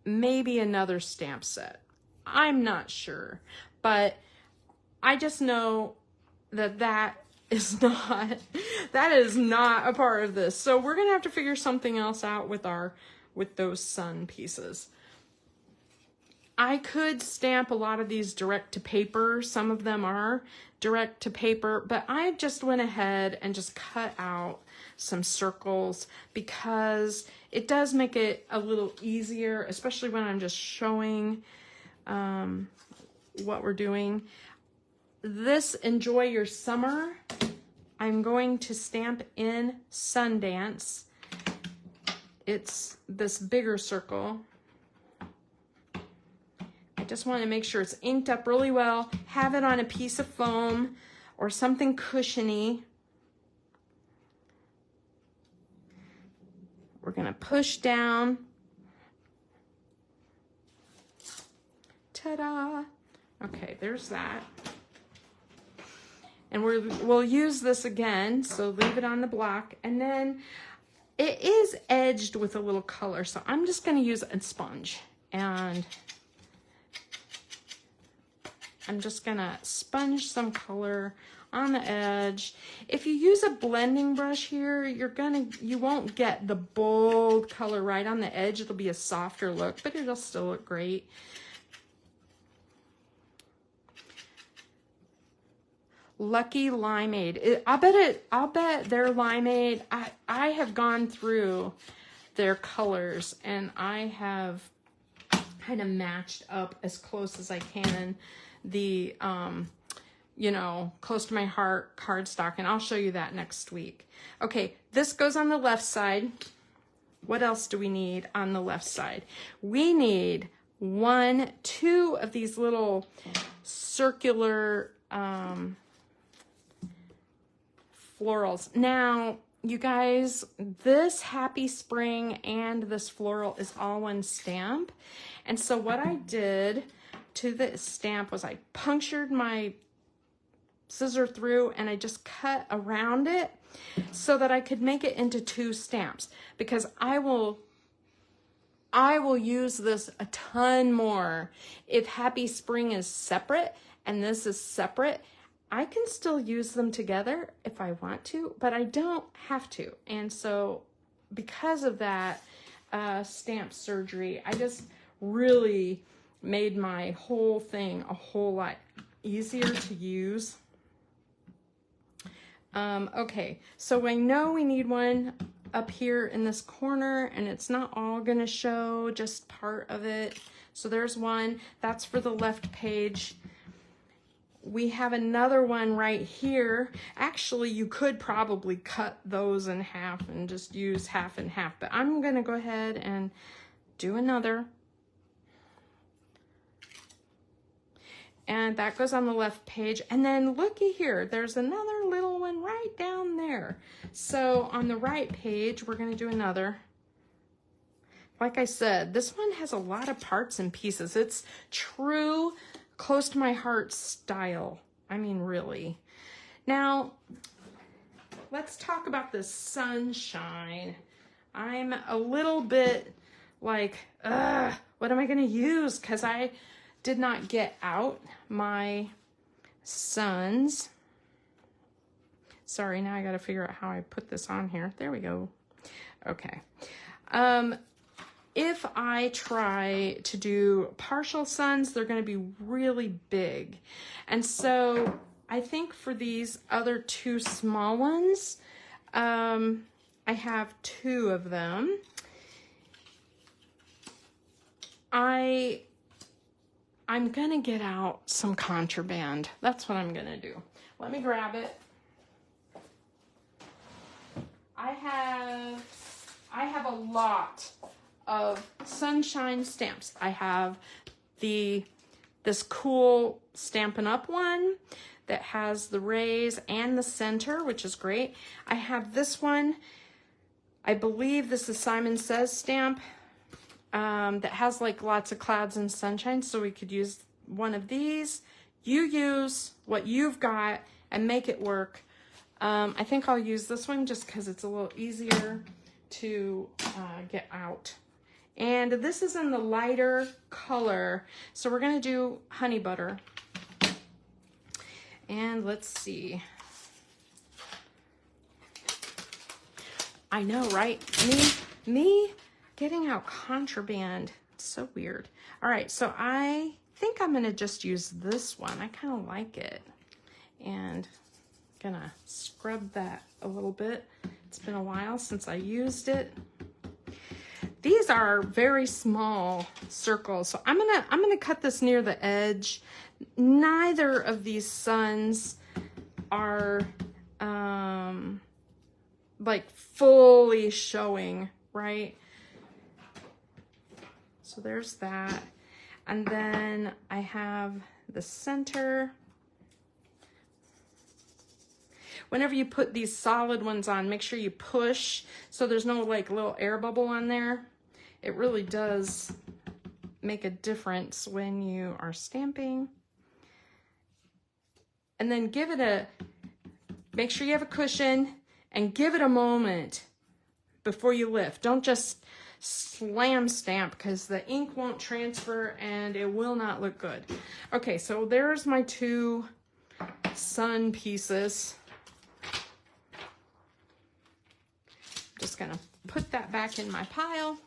maybe another stamp set. I'm not sure, but I just know that that is not a part of this. So we're gonna have to figure something else out with those sun pieces. I could stamp a lot of these direct to paper. Some of them are direct to paper, but I just went ahead and just cut out some circles because it does make it a little easier, especially when I'm just showing what we're doing. This Enjoy Your Summer, I'm going to stamp in Sundance. It's this bigger circle. I just want to make sure it's inked up really well. Have it on a piece of foam or something cushiony. We're going to push down. Ta-da! Okay, there's that. And we'll use this again, so leave it on the block. And then it is edged with a little color, so I'm just going to use a sponge. And I'm just going to sponge some color on the edge. If you use a blending brush here, you won't get the bold color right on the edge. It'll be a softer look, but it'll still look great. Lucky Limeade. I'll bet their limeade, I have gone through their colors and I have kind of matched up as close as I can the you know, close to my heart cardstock, and I'll show you that next week. Okay, this goes on the left side. What else do we need on the left side? We need 2 of these little circular florals. Now, you guys, this Happy Spring and this floral is all one stamp. And so what I did to the stamp was I punctured my scissor through and I just cut around it so that I could make it into 2 stamps, because I will use this a ton more. If Happy Spring is separate and this is separate, I can still use them together if I want to, but I don't have to. And so because of that stamp surgery, I just really made my whole thing a whole lot easier to use. Okay, so I know we need one up here in this corner, and it's not all gonna show, just part of it. So there's one, that's for the left page. We have another one right here. Actually, you could probably cut those in half and just use half and half, but I'm gonna go ahead and do another. And that goes on the left page. And then looky here, there's another little one right down there. So on the right page, we're gonna do another. Like I said, this one has a lot of parts and pieces. It's true, close to my heart style. I mean, really. Now, let's talk about this sunshine. I'm a little bit like, what am I gonna use? Because I did not get out my suns. Sorry, now I gotta figure out how I put this on here. There we go. Okay. If I try to do partial suns, they're gonna be really big. And so I think for these other 2 small ones, I have 2 of them. I'm gonna get out some contraband. That's what I'm gonna do. Let me grab it. I have a lot of sunshine stamps. I have this cool Stampin' Up one that has the rays and the center, which is great. I have this one. I believe this is Simon Says stamp. That has like lots of clouds and sunshine, so we could use one of these. You use what you've got and make it work. I think I'll use this one just because it's a little easier to get out. And this is in the lighter color. So we're gonna do honey butter. And let's see. I know, right? Me getting out contraband. It's so weird. All right, so I think I'm gonna just use this one. I kind of like it. And gonna scrub that a little bit. It's been a while since I used it. These are very small circles, so I'm gonna cut this near the edge. Neither of these suns are like fully showing, right? So there's that. And then I have the center. Whenever you put these solid ones on, make sure you push so there's no like little air bubble on there. It really does make a difference when you are stamping. And then give it make sure you have a cushion and give it a moment before you lift. Don't just slam stamp because the ink won't transfer and it will not look good. Okay, so there's my two sun pieces. Just gonna put that back in my pile.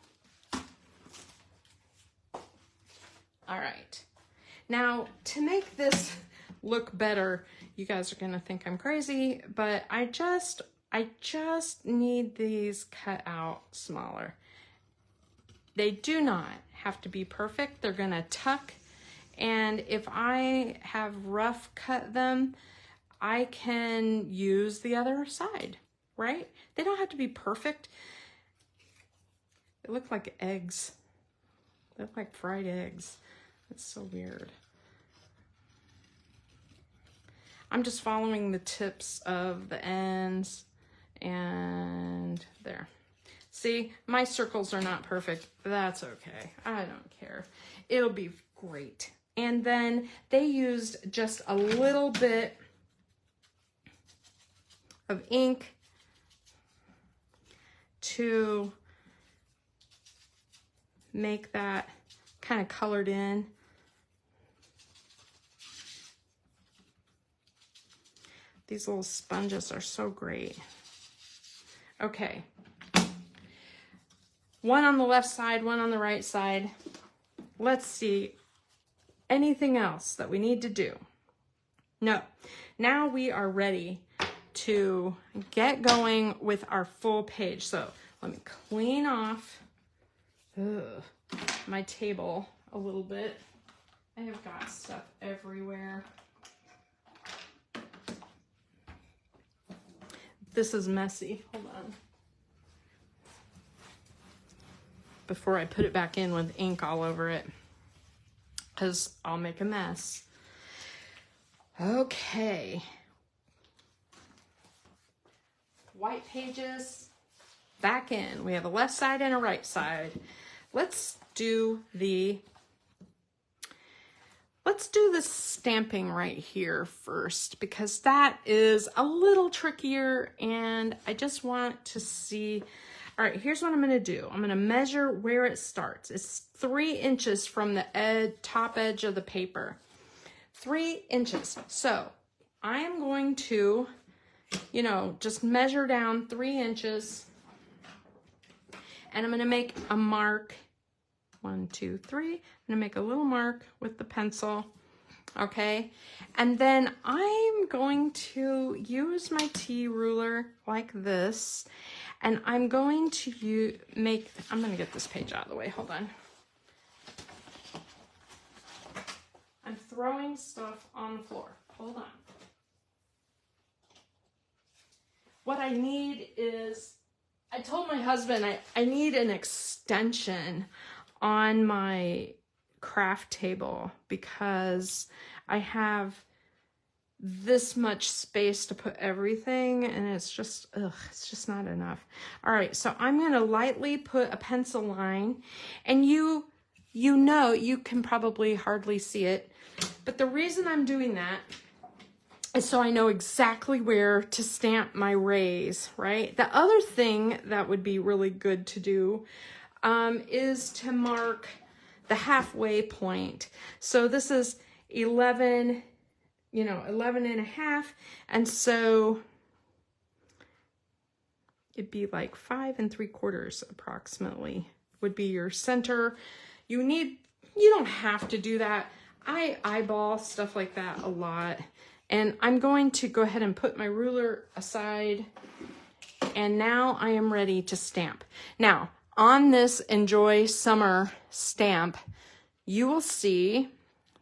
All right. Now, to make this look better, you guys are gonna think I'm crazy, but I just need these cut out smaller. They do not have to be perfect. They're gonna tuck, and if I have rough cut them, I can use the other side, right? They don't have to be perfect. They look like eggs. They look like fried eggs. It's so weird. I'm just following the tips of the ends and there. See, my circles are not perfect. That's okay. I don't care. It'll be great. And then they used just a little bit of ink to make that kind of colored in. These little sponges are so great. Okay. One on the left side, one on the right side. Let's see. Anything else that we need to do? No. Now we are ready to get going with our full page. So let me clean off my table a little bit. I have got stuff everywhere. This is messy. Hold on. Before I put it back in with ink all over it, because I'll make a mess. Okay. White pages back in. We have a left side and a right side. Let's do the stamping right here first, because that is a little trickier and I just want to see. All right, here's what I'm going to do. I'm going to measure where it starts. It's 3 inches from the top edge of the paper. 3 inches. So I am going to, just measure down 3 inches. And I'm going to make a mark. 1, 2, 3. I'm going to make a little mark with the pencil. Okay. And then I'm going to use my T ruler like this. And I'm going to I'm going to get this page out of the way. Hold on. I'm throwing stuff on the floor. Hold on. What I need is, I told my husband I need an extension on my craft table because I have this much space to put everything and it's just not enough. All right, so I'm going to lightly put a pencil line, and you can probably hardly see it, but the reason I'm doing that is so I know exactly where to stamp my rays, right? The other thing that would be really good to do is to mark the halfway point. So this is 11, 11 and a half. And so it'd be like 5 3/4 approximately would be your center. You don't have to do that. I eyeball stuff like that a lot. And I'm going to go ahead and put my ruler aside. And now I am ready to stamp. Now, on this Enjoy Summer stamp, you will see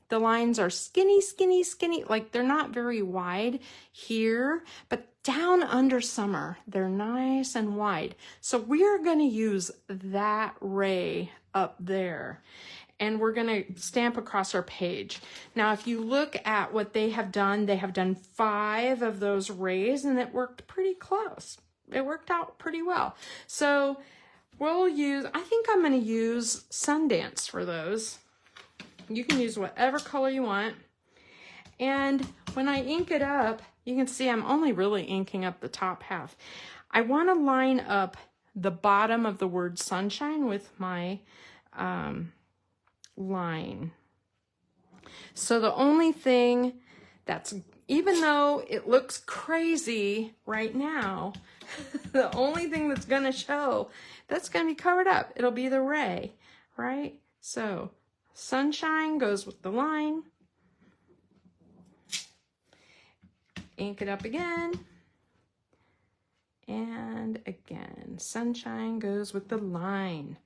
the lines are skinny, skinny, skinny. Like they're not very wide here, but down under summer, they're nice and wide. So we're going to use that ray up there. And we're going to stamp across our page. Now, if you look at what they have done 5 of those rays, and it worked pretty close. It worked out pretty well. So we'll use, I think I'm going to use Sundance for those. You can use whatever color you want. And when I ink it up, you can see I'm only really inking up the top half. I want to line up the bottom of the word sunshine with my line. So the only thing that's, even though it looks crazy right now, the only thing that's going to show that's going to be covered up, it'll be the ray, right? So sunshine goes with the line. Ink it up again. And again, sunshine goes with the line.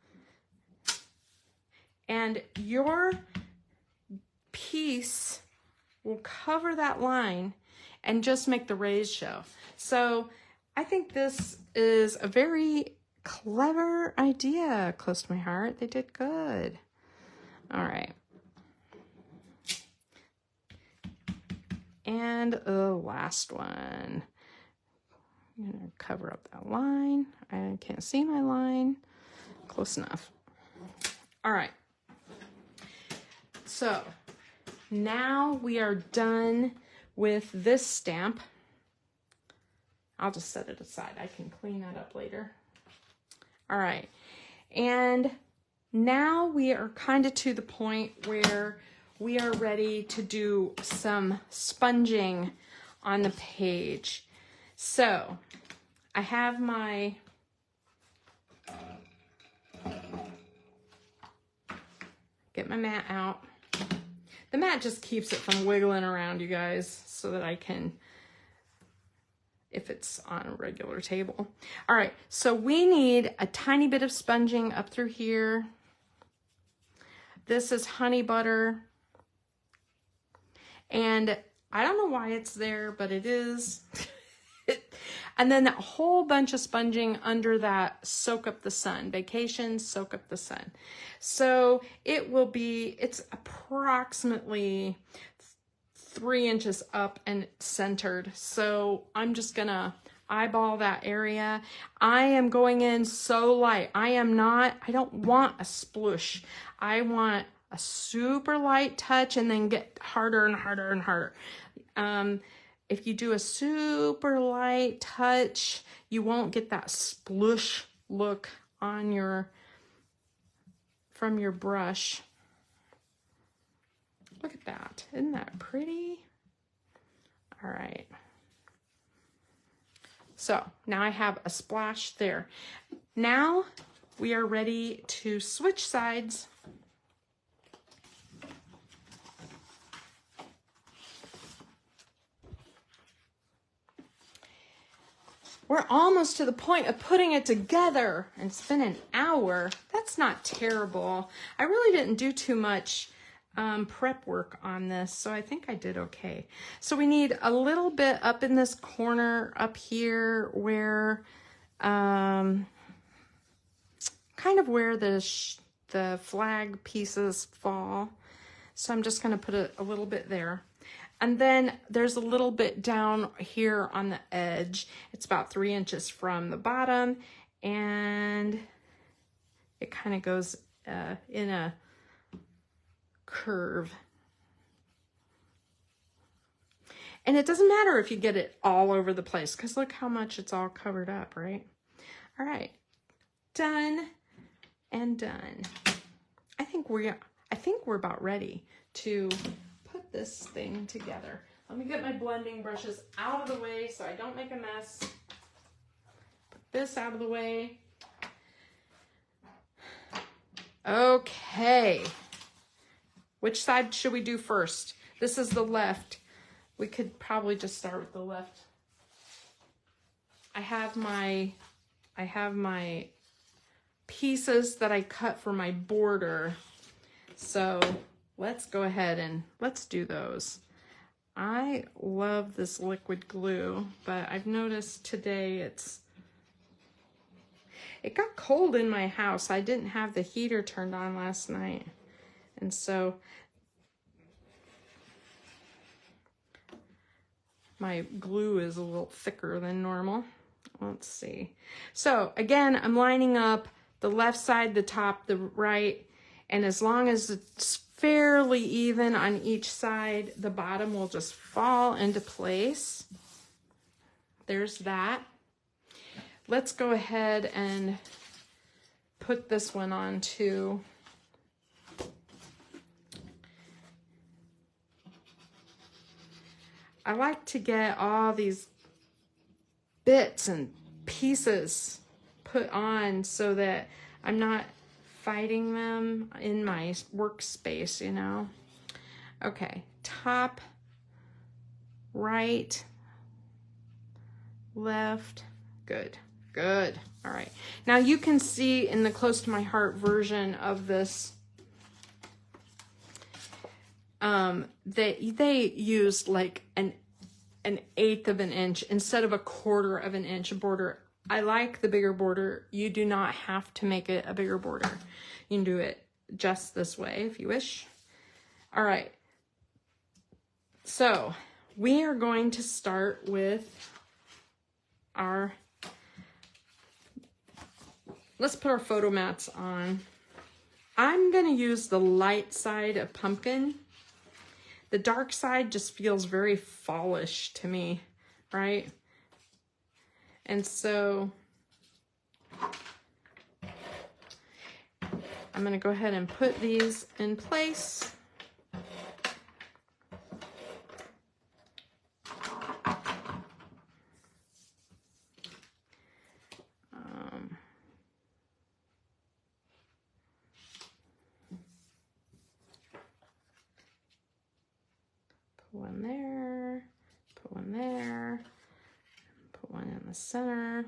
And your piece will cover that line and just make the rays show. So I think this is a very clever idea, close to my heart. They did good. All right. And the last one. I'm gonna cover up that line. I can't see my line. Close enough. All right. So now we are done with this stamp. I'll just set it aside. I can clean that up later. All right. And now we are kind of to the point where we are ready to do some sponging on the page. So I have my get my mat out. The mat just keeps it from wiggling around, you guys, so that I can, if it's on a regular table. All right, so we need a tiny bit of sponging up through here. This is honey butter. And I don't know why it's there, but it is. And then a whole bunch of sponging under that Soak Up the Sun. Vacation, Soak Up the Sun. So it will be, it's approximately 3 inches up and centered. So I'm just gonna eyeball that area. I am going in so light. I don't want a sploosh. I want a super light touch and then get harder and harder and harder. If you do a super light touch, you won't get that sploosh look on from your brush. Look at that. Isn't that pretty? All right. So now I have a splash there. Now we are ready to switch sides. We're almost to the point of putting it together, and it's been an hour. That's not terrible. I really didn't do too much prep work on this, so I think I did okay. So we need a little bit up in this corner up here where, kind of where the flag pieces fall. So I'm just gonna put a little bit there. And then there's a little bit down here on the edge. It's about 3 inches from the bottom, and it kind of goes in a curve. And it doesn't matter if you get it all over the place, because look how much it's all covered up, right? All right, done. and done. I think we're about ready to put this thing together. Let me get my blending brushes out of the way so I don't make a mess. Put this out of the way. Okay. Which side should we do first? This is the left. We could probably just start with the left. I have my pieces that I cut for my border. So let's go ahead and let's do those. I love this liquid glue, but I've noticed today it got cold in my house. I didn't have the heater turned on last night. And so my glue is a little thicker than normal. Let's see. So again, I'm lining up the left side, the top, the right, and as long as it's fairly even on each side, the bottom will just fall into place. There's that. Let's go ahead and put this one on too. I like to get all these bits and pieces put on so that I'm not fighting them in my workspace, you know. Okay, top, right, left, good, good. All right, now you can see in the Close to My Heart version of this they used like an 1/8 of an inch instead of a 1/4 of an inch border. I like the bigger border. You do not have to make it a bigger border. You can do it just this way if you wish. All right. So we are going to start with let's put our photo mats on. I'm going to use the light side of pumpkin. The dark side just feels very fallish to me, right? And so I'm going to go ahead and put these in place. Put one there, put one there, put one in the center.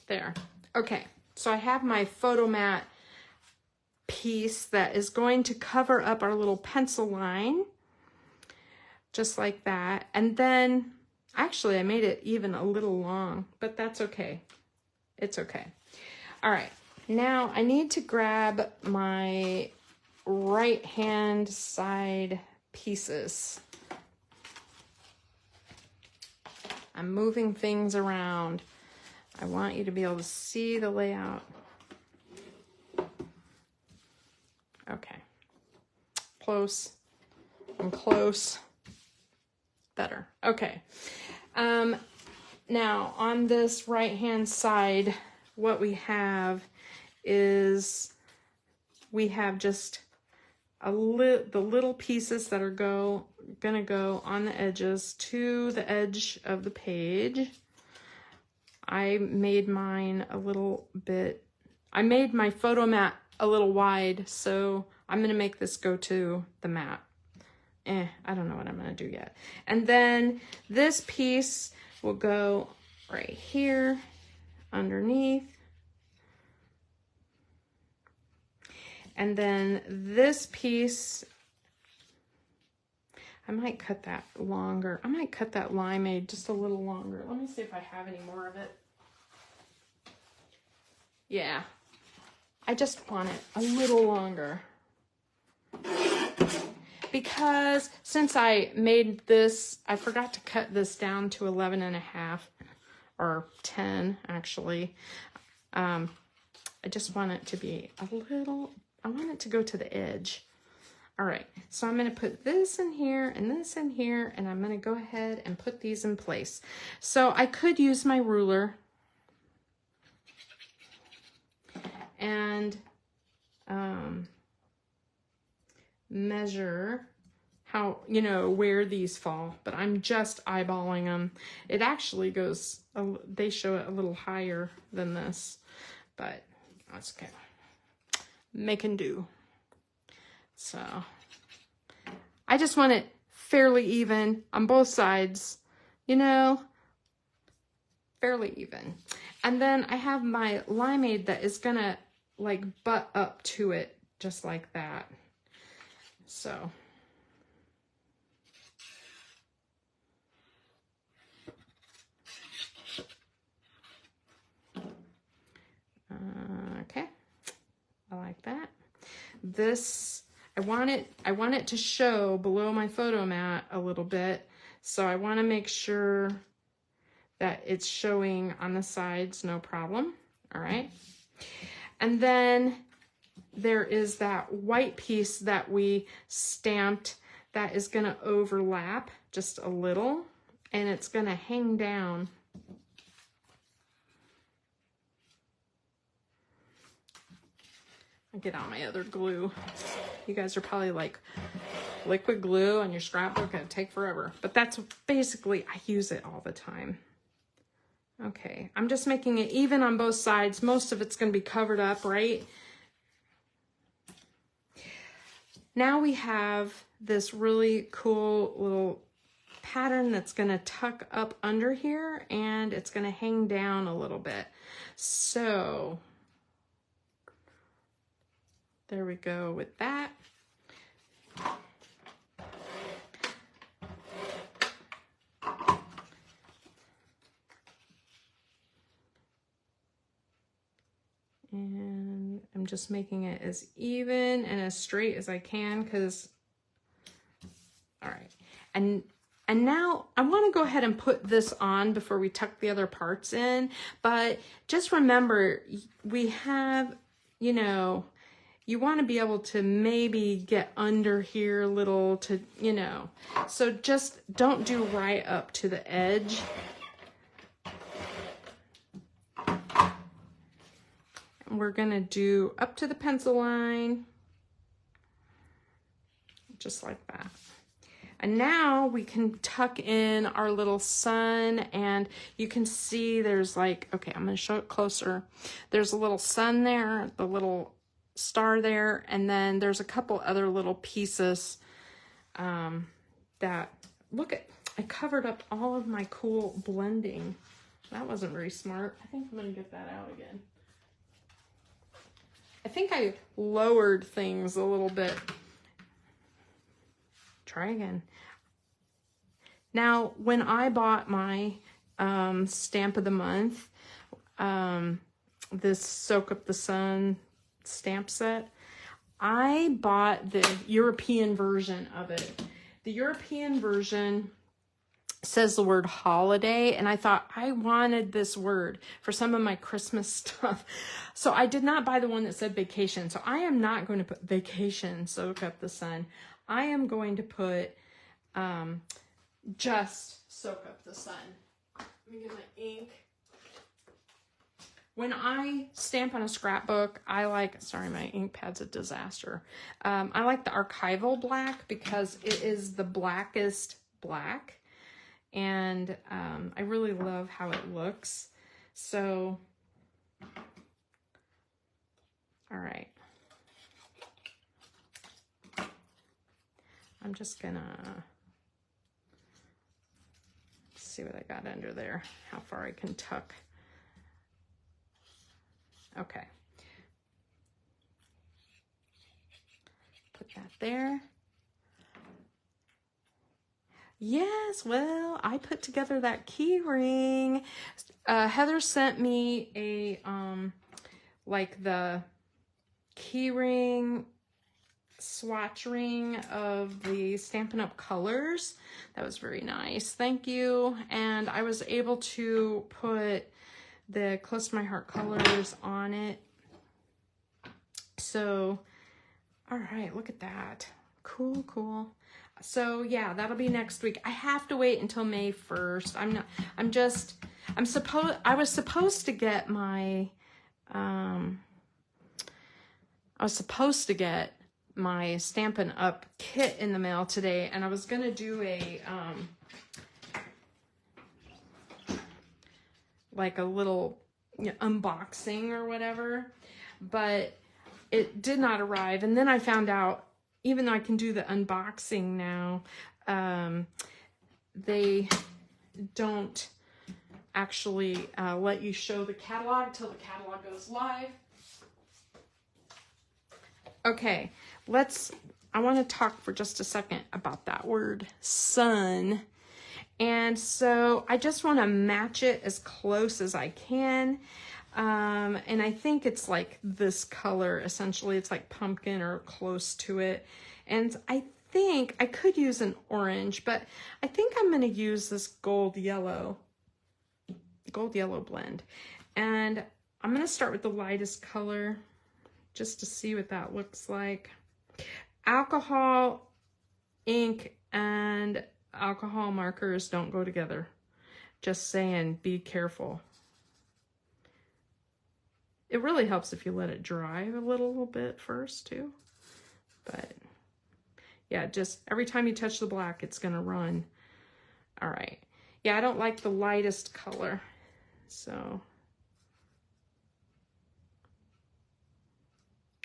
There. Okay, so I have my photo mat piece that is going to cover up our little pencil line, just like that. And then, actually, I made it even a little long, but that's okay. It's okay. All right, now I need to grab my right hand side pieces. I'm moving things around. I want you to be able to see the layout. Okay. Close and close. Better. Okay. Now on this right hand side, what we have is we have just the little pieces that are gonna go on the edges to the edge of the page. I made mine a little bit, I made my photo mat a little wide, so I'm gonna make this go to the mat. I don't know what I'm gonna do yet. And then this piece will go right here underneath. And then this piece, I might cut that longer. I might cut that limeade just a little longer. Let me see if I have any more of it. Yeah, I just want it a little longer. Because since I made this, I forgot to cut this down to 11.5 or 10 actually. I just want it to be a little, I want it to go to the edge. All right, so I'm gonna put this in here and this in here, and I'm gonna go ahead and put these in place. So I could use my ruler. and measure how, you know, where these fall, but I'm just eyeballing them. It actually goes, they show it a little higher than this, but that's okay. Make and do. So I just want it fairly even on both sides, you know, fairly even. And then I have my limeade that is gonna like butt up to it just like that. So okay, I like that. This, I want it to show below my photo mat a little bit, so I want to make sure that it's showing on the sides, no problem. All right, and then there is that white piece that we stamped that is going to overlap just a little, and it's going to hang down. I'll get out my other glue. You guys are probably like, liquid glue on your scrapbook, it'd take forever. But that's basically, I use it all the time. Okay, I'm just making it even on both sides. Most of it's going to be covered up, right? Now we have this really cool little pattern that's going to tuck up under here, and it's going to hang down a little bit. So there we go with that. And I'm just making it as even and as straight as I can, because, all right. And now I want to go ahead and put this on before we tuck the other parts in. But just remember, we have, you know, you want to be able to maybe get under here a little to, you know, so just don't do right up to the edge. And we're going to do up to the pencil line, just like that. And now we can tuck in our little sun, and you can see there's like, okay, I'm going to show it closer. There's a little sun there, the little star there, and then there's a couple other little pieces that, look at, I covered up all of my cool blending. That wasn't very smart. I think I'm going to get that out again. I think I lowered things a little bit. Try again. Now, when I bought my stamp of the month, this Soak Up the Sun stamp set, I bought the European version of it. The European version says the word holiday, and I thought I wanted this word for some of my Christmas stuff. So I did not buy the one that said vacation. So I am not going to put vacation, Soak Up the Sun. I am going to put just Soak Up the Sun. Let me get my ink. When I stamp on a scrapbook, I like, sorry, my ink pad's a disaster. I like the archival black because it is the blackest black. And I really love how it looks. So, all right. I'm just gonna see what I got under there, how far I can tuck. Okay. Put that there. Yes, well, I put together that key ring. Heather sent me a, like the key ring swatch ring of the Stampin' Up! Colors. That was very nice. Thank you. And I was able to put the Close to My Heart colors on it. So, all right, look at that. Cool, cool. So yeah, that'll be next week. I have to wait until May 1st. I was supposed to get my, I was supposed to get my Stampin' Up kit in the mail today, and I was going to do a, like a little unboxing or whatever, but it did not arrive. And then I found out, even though I can do the unboxing now, they don't actually let you show the catalog till the catalog goes live. Okay, I want to talk for just a second about that word sun. And so I just want to match it as close as I can. And I think it's like this color, essentially. It's like pumpkin or close to it. And I think I could use an orange, but I think I'm going to use this gold yellow blend. And I'm going to start with the lightest color just to see what that looks like. Alcohol, ink, and alcohol markers don't go together. Just saying, be careful. It really helps if you let it dry a little bit first too. But yeah, just every time you touch the black, it's gonna run. All right. Yeah, I don't like the lightest color. So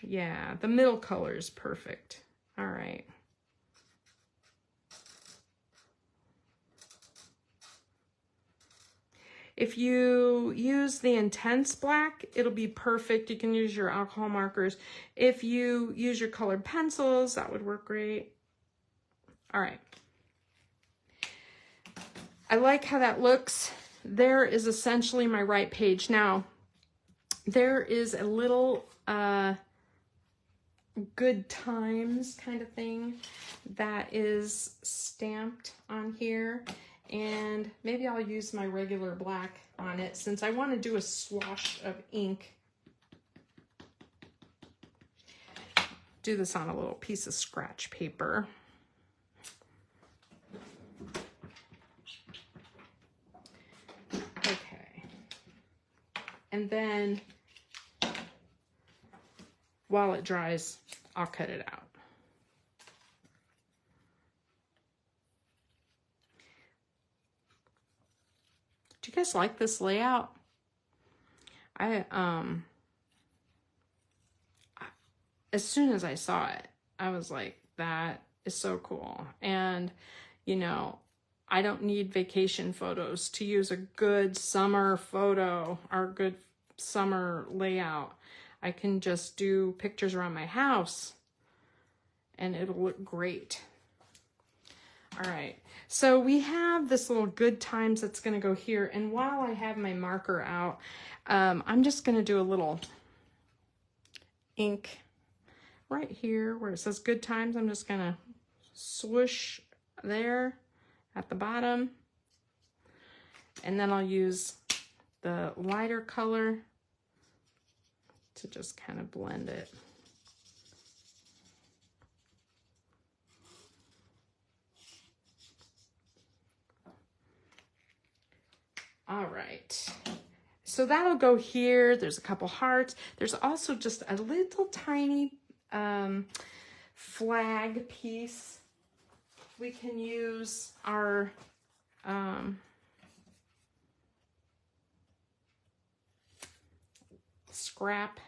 yeah, the middle color is perfect. All right. If you use the intense black, it'll be perfect. You can use your alcohol markers. If you use your colored pencils, that would work great. All right. I like how that looks. There is essentially my right page. Now, there is a little good times kind of thing that is stamped on here. And maybe I'll use my regular black on it since I want to do a swatch of ink. Do this on a little piece of scratch paper. Okay. And then while it dries, I'll cut it out. Do you guys like this layout? As soon as I saw it, I was like, that is so cool. And, you know, I don't need vacation photos to use a good summer photo or good summer layout. I can just do pictures around my house and it'll look great. All right, so we have this little good times that's gonna go here. And while I have my marker out, I'm just gonna do a little ink right here where it says good times. I'm just gonna swoosh there at the bottom. And then I'll use the lighter color to just kind of blend it. All right, so that'll go here. There's a couple hearts. There's also just a little tiny flag piece. We can use our scrap,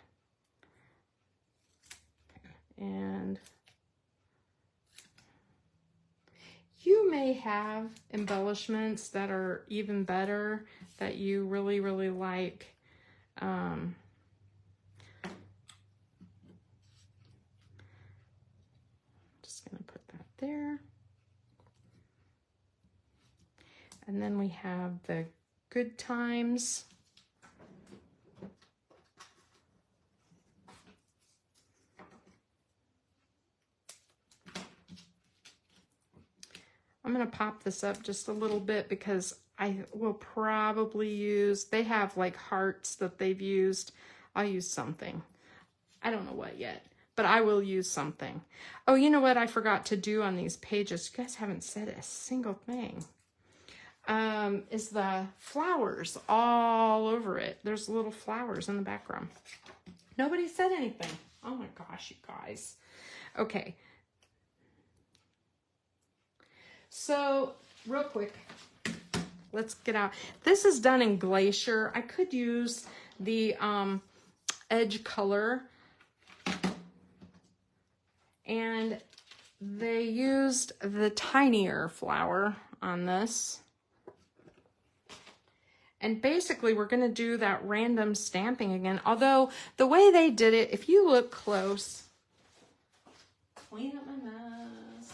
and you may have embellishments that are even better that you really, really like. Just gonna put that there. And then we have the good times. I'm going to pop this up just a little bit because I will probably use, they have like hearts that they've used. I'll use something. I don't know what yet, but I will use something. Oh, you know what I forgot to do on these pages? You guys haven't said a single thing. Is the flowers all over it. There's little flowers in the background. Nobody said anything. Oh my gosh, you guys. Okay. So real quick, let's get out. This is done in Glacier. I could use the edge color, and they used the tinier flower on this. And basically we're going to do that random stamping again. Although the way they did it, if you look close, clean up my mess.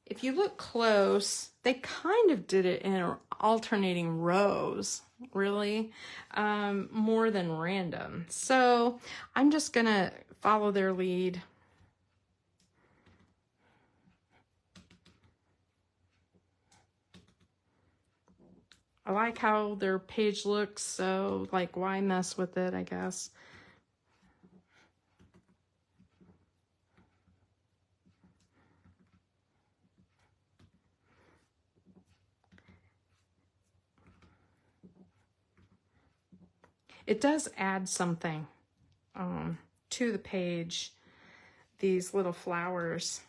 If you look close, they kind of did it in alternating rows, really, more than random. So I'm just going to follow their lead. I like how their page looks, so like why mess with it, I guess. It does add something to the page, these little flowers.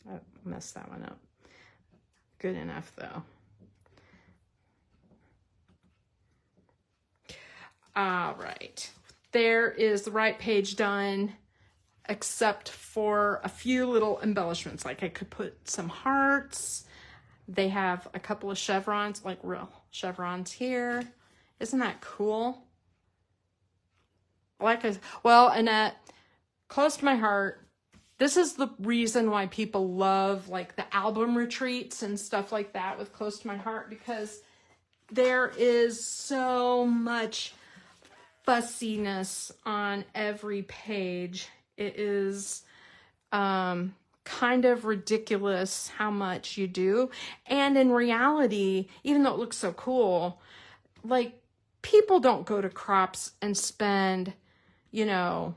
I messed that one up. Good enough though. All right, there is the right page done, except for a few little embellishments. Like I could put some hearts. They have a couple of chevrons, like real chevrons here. Isn't that cool? Like well, Annette, close to my heart. This is the reason why people love like the album retreats and stuff like that with Close to My Heart, because there is so much fussiness on every page. It is kind of ridiculous how much you do. And in reality, even though it looks so cool, like people don't go to crops and spend, you know,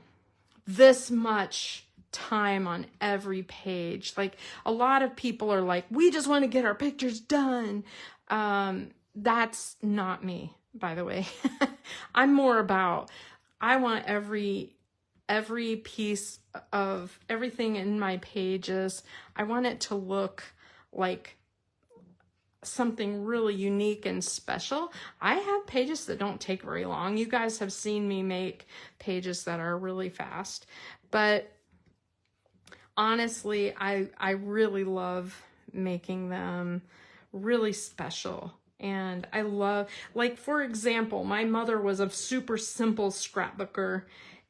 this much time on every page. Like a lot of people are like, we just want to get our pictures done. That's not me, by the way. I'm more about, I want every piece of everything in my pages, I want it to look like something really unique and special. I have pages that don't take very long. You guys have seen me make pages that are really fast, but honestly, I really love making them really special. And I love, like, for example, my mother was a super simple scrapbooker,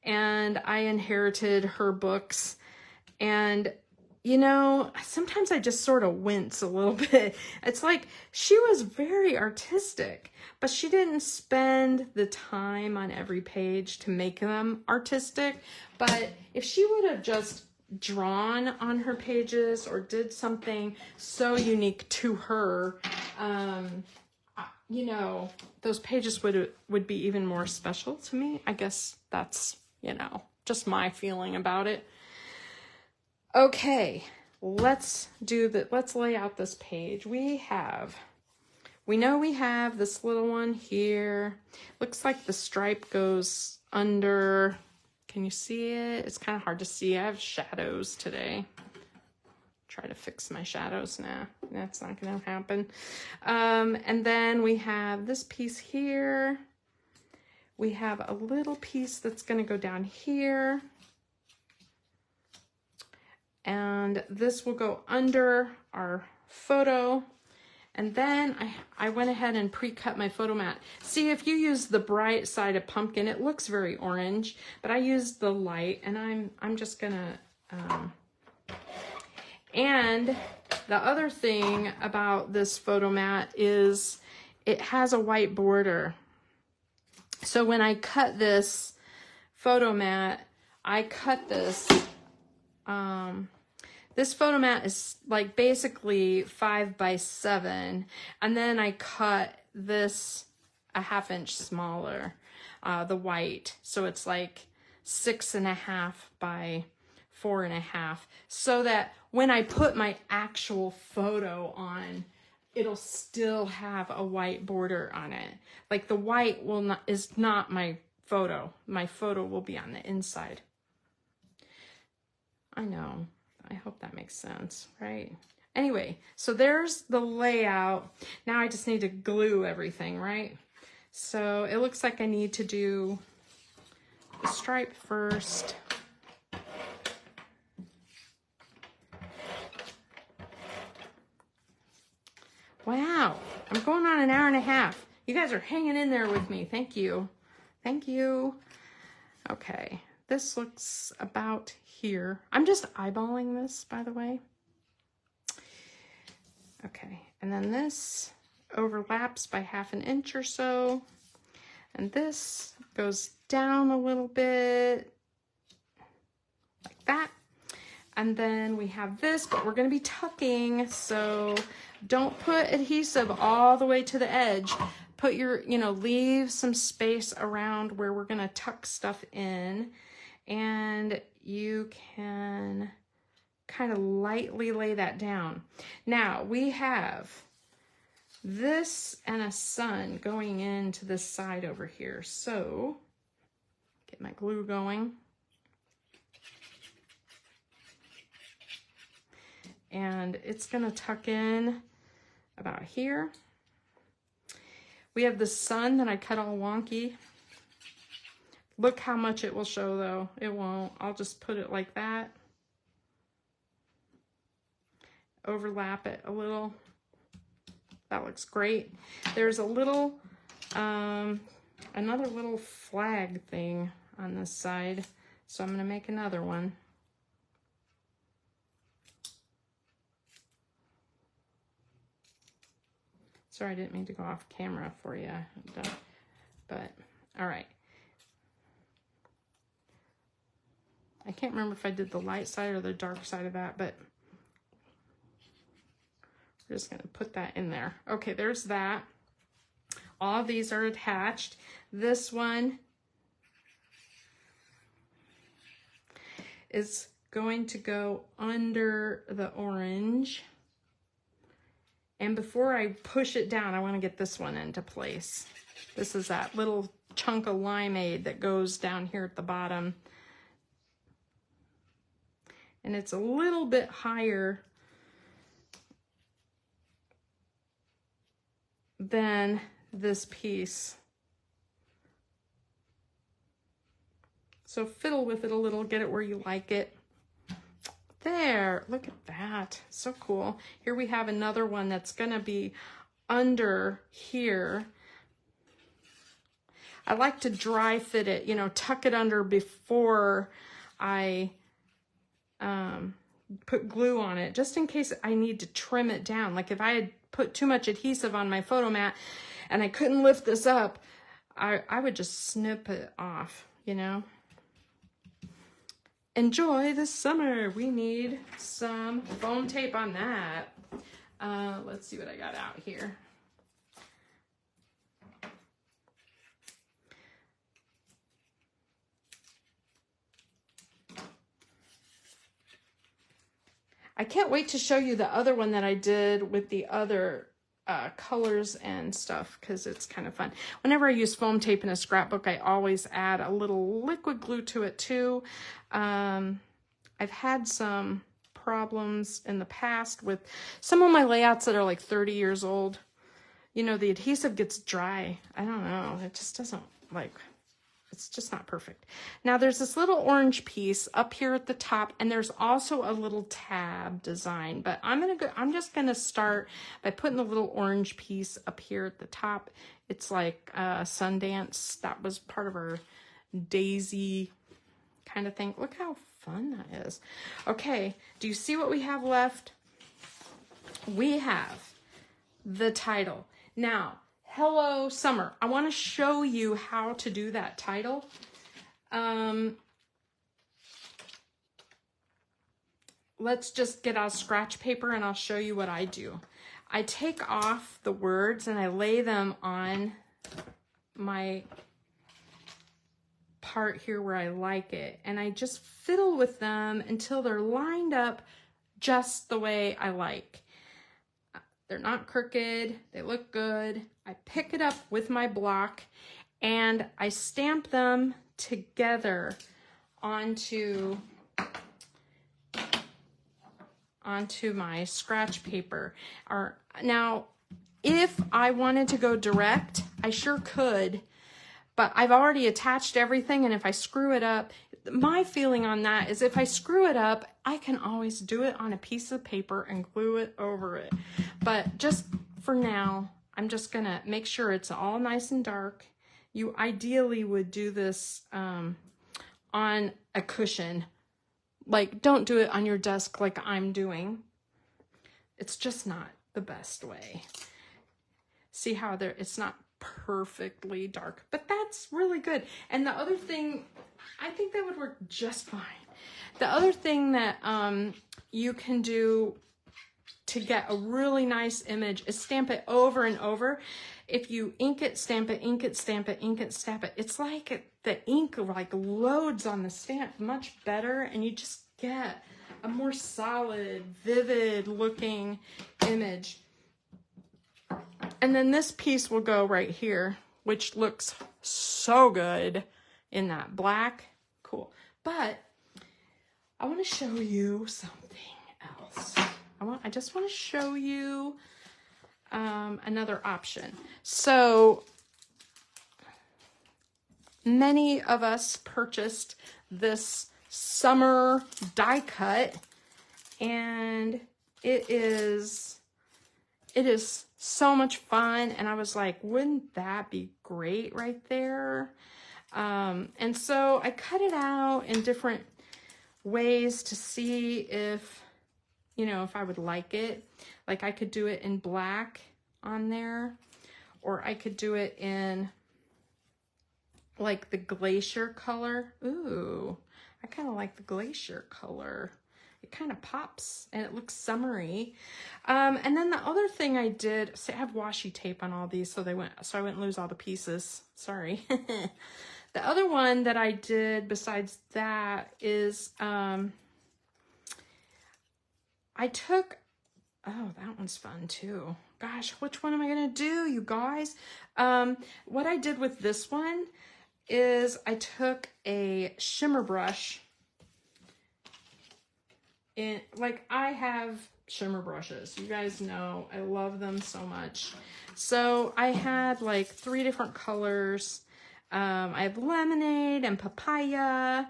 and I inherited her books. And, you know, sometimes I just sort of wince a little bit. It's like she was very artistic, but she didn't spend the time on every page to make them artistic. But if she would have just drawn on her pages or did something so unique to her, you know, those pages would be even more special to me. I guess that's, you know, just my feeling about it. Okay, let's lay out this page. We know we have this little one here. Looks like the stripe goes under. Can you see it? It's kind of hard to see. I have shadows today. Try to fix my shadows. Nah, that's not gonna happen. And then we have this piece here. We have a little piece that's gonna go down here. And this will go under our photo. And then I went ahead and pre-cut my photo mat. See, if you use the bright side of pumpkin, it looks very orange, but I used the light, and I'm just gonna, and the other thing about this photo mat is it has a white border. So when I cut this photo mat, I cut this, this photo mat is like basically 5 by 7. And then I cut this a 1/2 inch smaller, the white. So it's like 6.5 by 4.5, so that when I put my actual photo on, it'll still have a white border on it. Like the white is not my photo. My photo will be on the inside. I know. I hope that makes sense, right? Anyway, so there's the layout. Now I just need to glue everything, right? So it looks like I need to do the stripe first. Wow, I'm going on an 1.5 hours. You guys are hanging in there with me. Thank you. Thank you. Okay, this looks about here. I'm just eyeballing this, by the way. Okay, and then this overlaps by 1/2 inch or so. And this goes down a little bit, like that. And then we have this, but we're gonna be tucking, so don't put adhesive all the way to the edge. Put your, leave some space around where we're gonna tuck stuff in, and you can kind of lightly lay that down. Now we have this and a sun going into this side over here. So get my glue going. And it's gonna tuck in about here. We have the sun that I cut all wonky. Look how much it will show though. It won't. I'll just put it like that. Overlap it a little. That looks great. There's a little, another little flag thing on this side. So I'm gonna make another one. Sorry, I didn't mean to go off camera for you, but all right. I can't remember if I did the light side or the dark side of that, but we're just gonna put that in there. Okay, there's that. All of these are attached. This one is going to go under the orange. And before I push it down, I want to get this one into place. This is that little chunk of limeade that goes down here at the bottom. And it's a little bit higher than this piece. So fiddle with it a little, get it where you like it. There, look at that, so cool. Here we have another one that's gonna be under here. I like to dry fit it, tuck it under before I put glue on it, just in case I need to trim it down. Like if I had put too much adhesive on my photo mat and I couldn't lift this up, I would just snip it off, Enjoy the summer. We need some foam tape on that. Let's see what I got out here. I can't wait to show you the other one that I did with the other colors and stuff, because it's kind of fun. Whenever I use foam tape in a scrapbook, I always add a little liquid glue to it too. I've had some problems in the past with some of my layouts that are like 30 years old. The adhesive gets dry. I don't know. It just doesn't it's just not perfect. Now there's this little orange piece up here at the top, and there's also a little tab design, but I'm just gonna start by putting the little orange piece up here at the top. It's like Sundance. That was part of our daisy kind of thing. Look how fun that is. Okay, do you see what we have left? We have the title. Now, Hello Summer. I want to show you how to do that title. Let's just get out scratch paper and I'll show you what I do. I take off the words and I lay them on my part here where I like it, and I just fiddle with them until they're lined up just the way I like. They're not crooked, they look good. I pick it up with my block and I stamp them together onto my scratch paper. Now, if I wanted to go direct, I sure could, but I've already attached everything, and if I screw it up, my feeling on that is if I screw it up, I can always do it on a piece of paper and glue it over it. But just for now, I'm just gonna make sure it's all nice and dark. You ideally would do this on a cushion. Like, don't do it on your desk like I'm doing. It's just not the best way. See how it's not perfectly dark, but that's really good. And the other thing, I think that would work just fine. The other thing that you can do to get a really nice image is stamp it over and over. If you ink it, stamp it, ink it, stamp it, ink it, stamp it. It's like the ink like loads on the stamp much better, and you just get a more solid, vivid looking image. And then this piece will go right here, which looks so good in that black. Cool. But I want to show you something else. I just want to show you another option. So many of us purchased this summer die cut, and it is so much fun. And I was like, wouldn't that be great right there? And so I cut it out in different ways to see if, you know, if I would like it. Like, I could do it in black on there, or I could do it in like the glacier color. Ooh, I kind of like the glacier color. It kind of pops and it looks summery. And then the other thing I did, I have washi tape on all these so I wouldn't lose all the pieces. Sorry. The other one that I did besides that is I took, oh, that one's fun too. Gosh, which one am I gonna do, you guys? What I did with this one is I took a shimmer brush. Like, I have shimmer brushes. You guys know I love them so much. So I had like 3 different colors. I have lemonade and papaya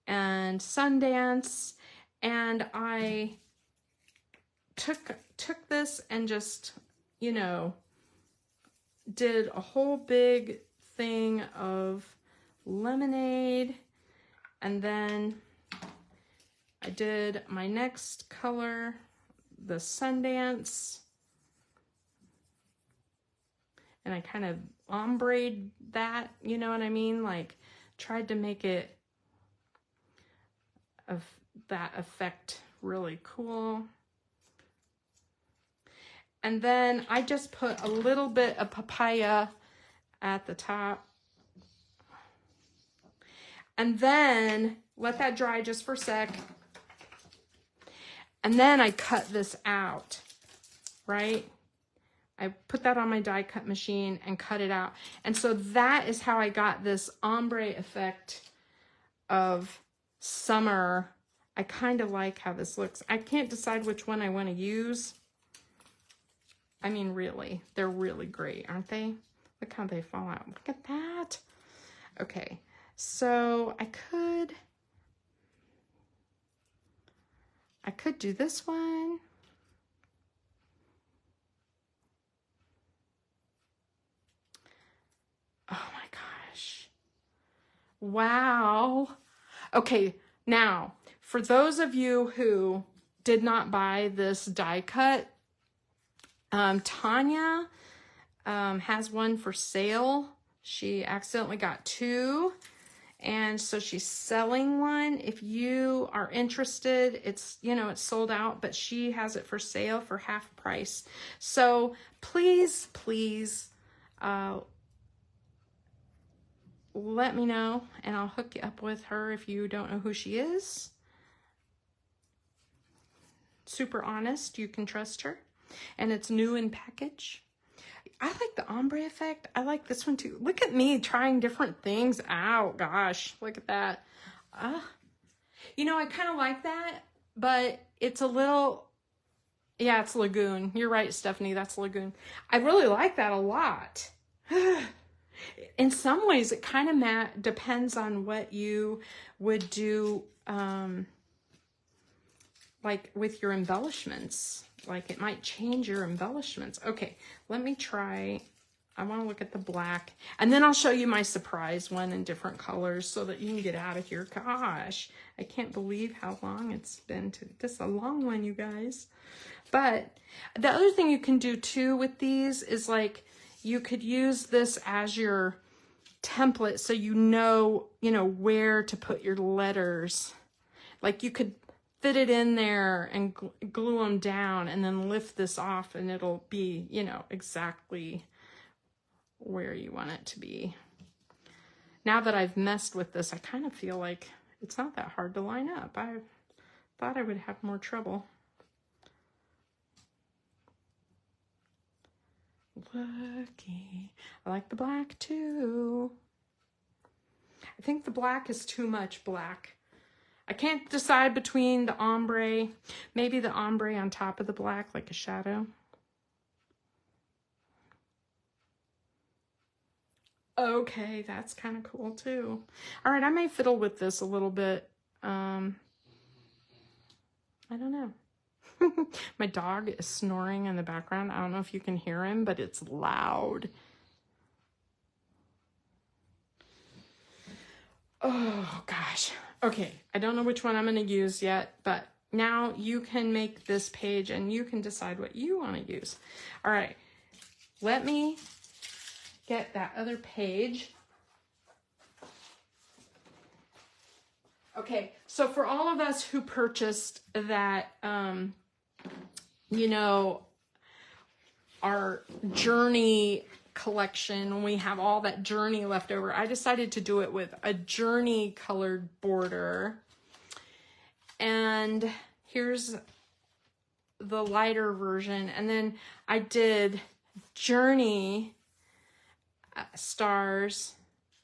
and Sundance, and I took this and just, you know, did a whole big thing of lemonade, and then I did my next color, the Sundance, and I kind of ombre'd that, you know what I mean? Like, tried to make it of that effect really cool. And then I just put a little bit of papaya at the top. And then let that dry just for a sec. And then I cut this out, right? I put that on my die cut machine and cut it out. And so that is how I got this ombre effect of summer. I kind of like how this looks. I can't decide which one I want to use. I mean, really, they're really great, aren't they? Look how they fall out. Look at that. Okay, so I could do this one. Oh my gosh. Wow. Okay, now, for those of you who did not buy this die cut, Tanya has one for sale. She accidentally got 2, and so she's selling one. If you are interested, it's, you know, it's sold out, but she has it for sale for half price. So please, please, let me know and I'll hook you up with her if you don't know who she is. Super honest, you can trust her. And it's new in package. I like the ombre effect. I like this one too. Look at me trying different things out. Gosh, look at that. You know, I kind of like that, but it's a little, yeah, it's Lagoon. You're right, Stephanie, that's Lagoon. I really like that a lot. In some ways, it kind of depends on what you would do, like with your embellishments. Like it might change your embellishments. Okay, let me try. I want to look at the black, and then I'll show you my surprise one in different colors so that you can get out of here. Gosh, I can't believe how long it's been. This is a long one, you guys. But the other thing you can do too with these is like you could use this as your template so you know where to put your letters. Like you could fit it in there and glue them down and then lift this off and it'll be, exactly where you want it to be. Now that I've messed with this, I kind of feel like it's not that hard to line up. I thought I would have more trouble. Looky. I like the black too. I think the black is too much black. I can't decide between the ombre, maybe the ombre on top of the black, like a shadow. Okay, that's kind of cool too. All right, I may fiddle with this a little bit. I don't know. My dog is snoring in the background. I don't know if you can hear him, but it's loud. Oh gosh. Okay, I don't know which one I'm going to use yet, but now you can make this page and you can decide what you want to use. All right, let me get that other page. Okay, so for all of us who purchased that, our Journey collection, when we have all that Journey left over, I decided to do it with a Journey colored border. And here's the lighter version. And then I did Journey stars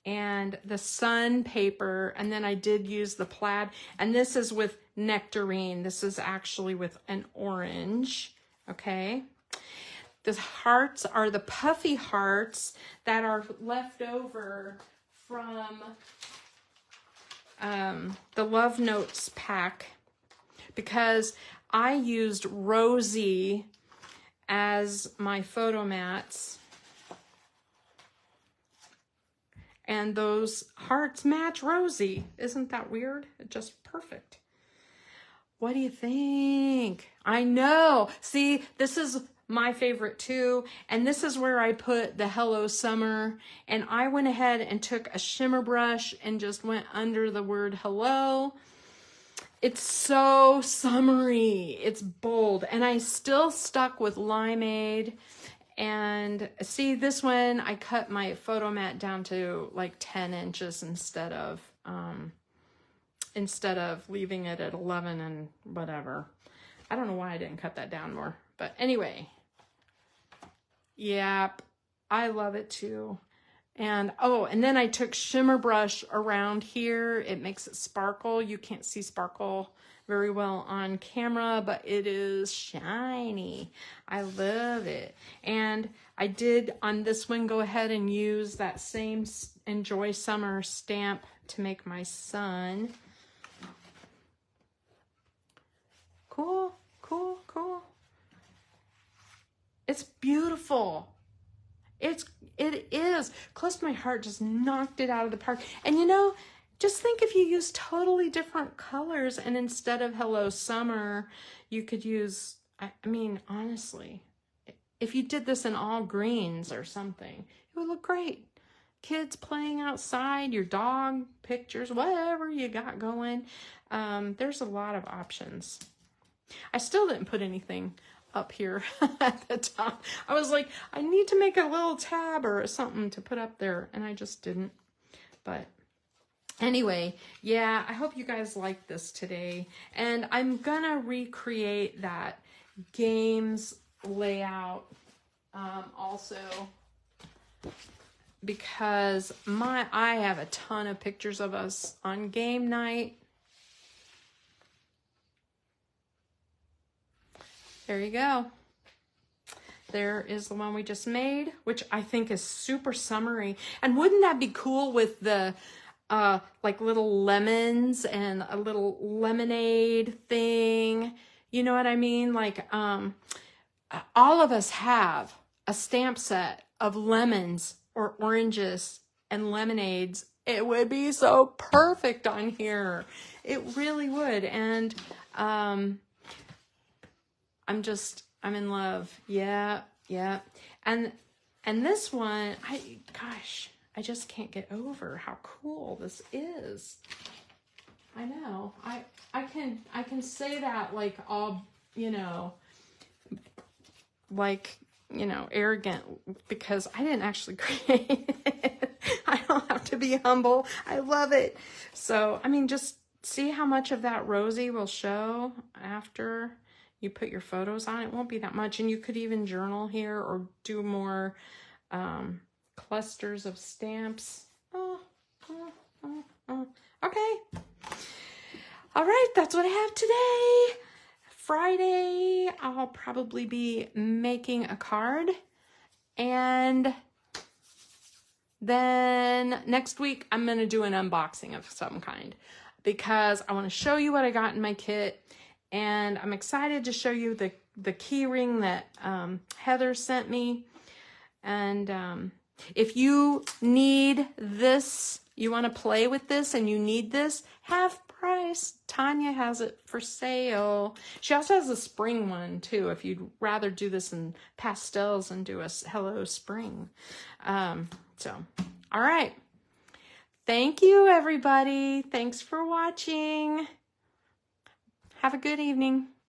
and the sun paper, and then I did use the plaid, and this is with nectarine. This is actually with an orange. Okay, the hearts are the puffy hearts that are left over from the Love Notes pack, because I used Rosie as my photo mats. And those hearts match Rosie. Isn't that weird? It's just perfect. What do you think? I know. See, this is my favorite too. And this is where I put the Hello Summer. And I went ahead and took a shimmer brush and just went under the word hello. It's so summery. It's bold. And I still stuck with Limeade. And see, this one, I cut my photo mat down to like 10 inches instead of leaving it at 11 and whatever. I don't know why I didn't cut that down more. But anyway, yep, I love it too. And oh, and then I took shimmer brush around here. It makes it sparkle. You can't see sparkle very well on camera, but it is shiny. I love it. And I did on this one go ahead and use that same Enjoy Summer stamp to make my sun. Cool, cool, cool. It's beautiful. It is. Close to my heart, just knocked it out of the park. And just think if you use totally different colors, and instead of Hello Summer, you could use, I mean, honestly, if you did this in all greens or something, it would look great. Kids playing outside, your dog, pictures, whatever you got going. There's a lot of options. I still didn't put anything up here at the top. I was like, I need to make a little tab or something to put up there, and I just didn't. But anyway, yeah, I hope you guys like this today. And I'm gonna recreate that games layout also, because I have a ton of pictures of us on game night. There you go. There is the one we just made, which I think is super summery. And wouldn't that be cool with the like little lemons and a little lemonade thing? You know what I mean? Like all of us have a stamp set of lemons or oranges and lemonades. It would be so perfect on here. It really would. And I'm in love. Yeah. And this one, I just can't get over how cool this is. I know. I can say that like all, arrogant, because I didn't actually create it. I don't have to be humble. I love it. So, I mean, just see how much of that rosy will show after you put your photos on. It won't be that much. And you could even journal here or do more clusters of stamps. Okay. All right, that's what I have today. Friday, I'll probably be making a card. And then next week, I'm going to do an unboxing of some kind, because I want to show you what I got in my kit. And I'm excited to show you the key ring that Heather sent me. And if you need this, you want to play with this and you need this, half price. Tanya has it for sale. She also has a spring one too, if you'd rather do this in pastels and do a Hello Spring. So, all right. Thank you, everybody. Thanks for watching. Have a good evening.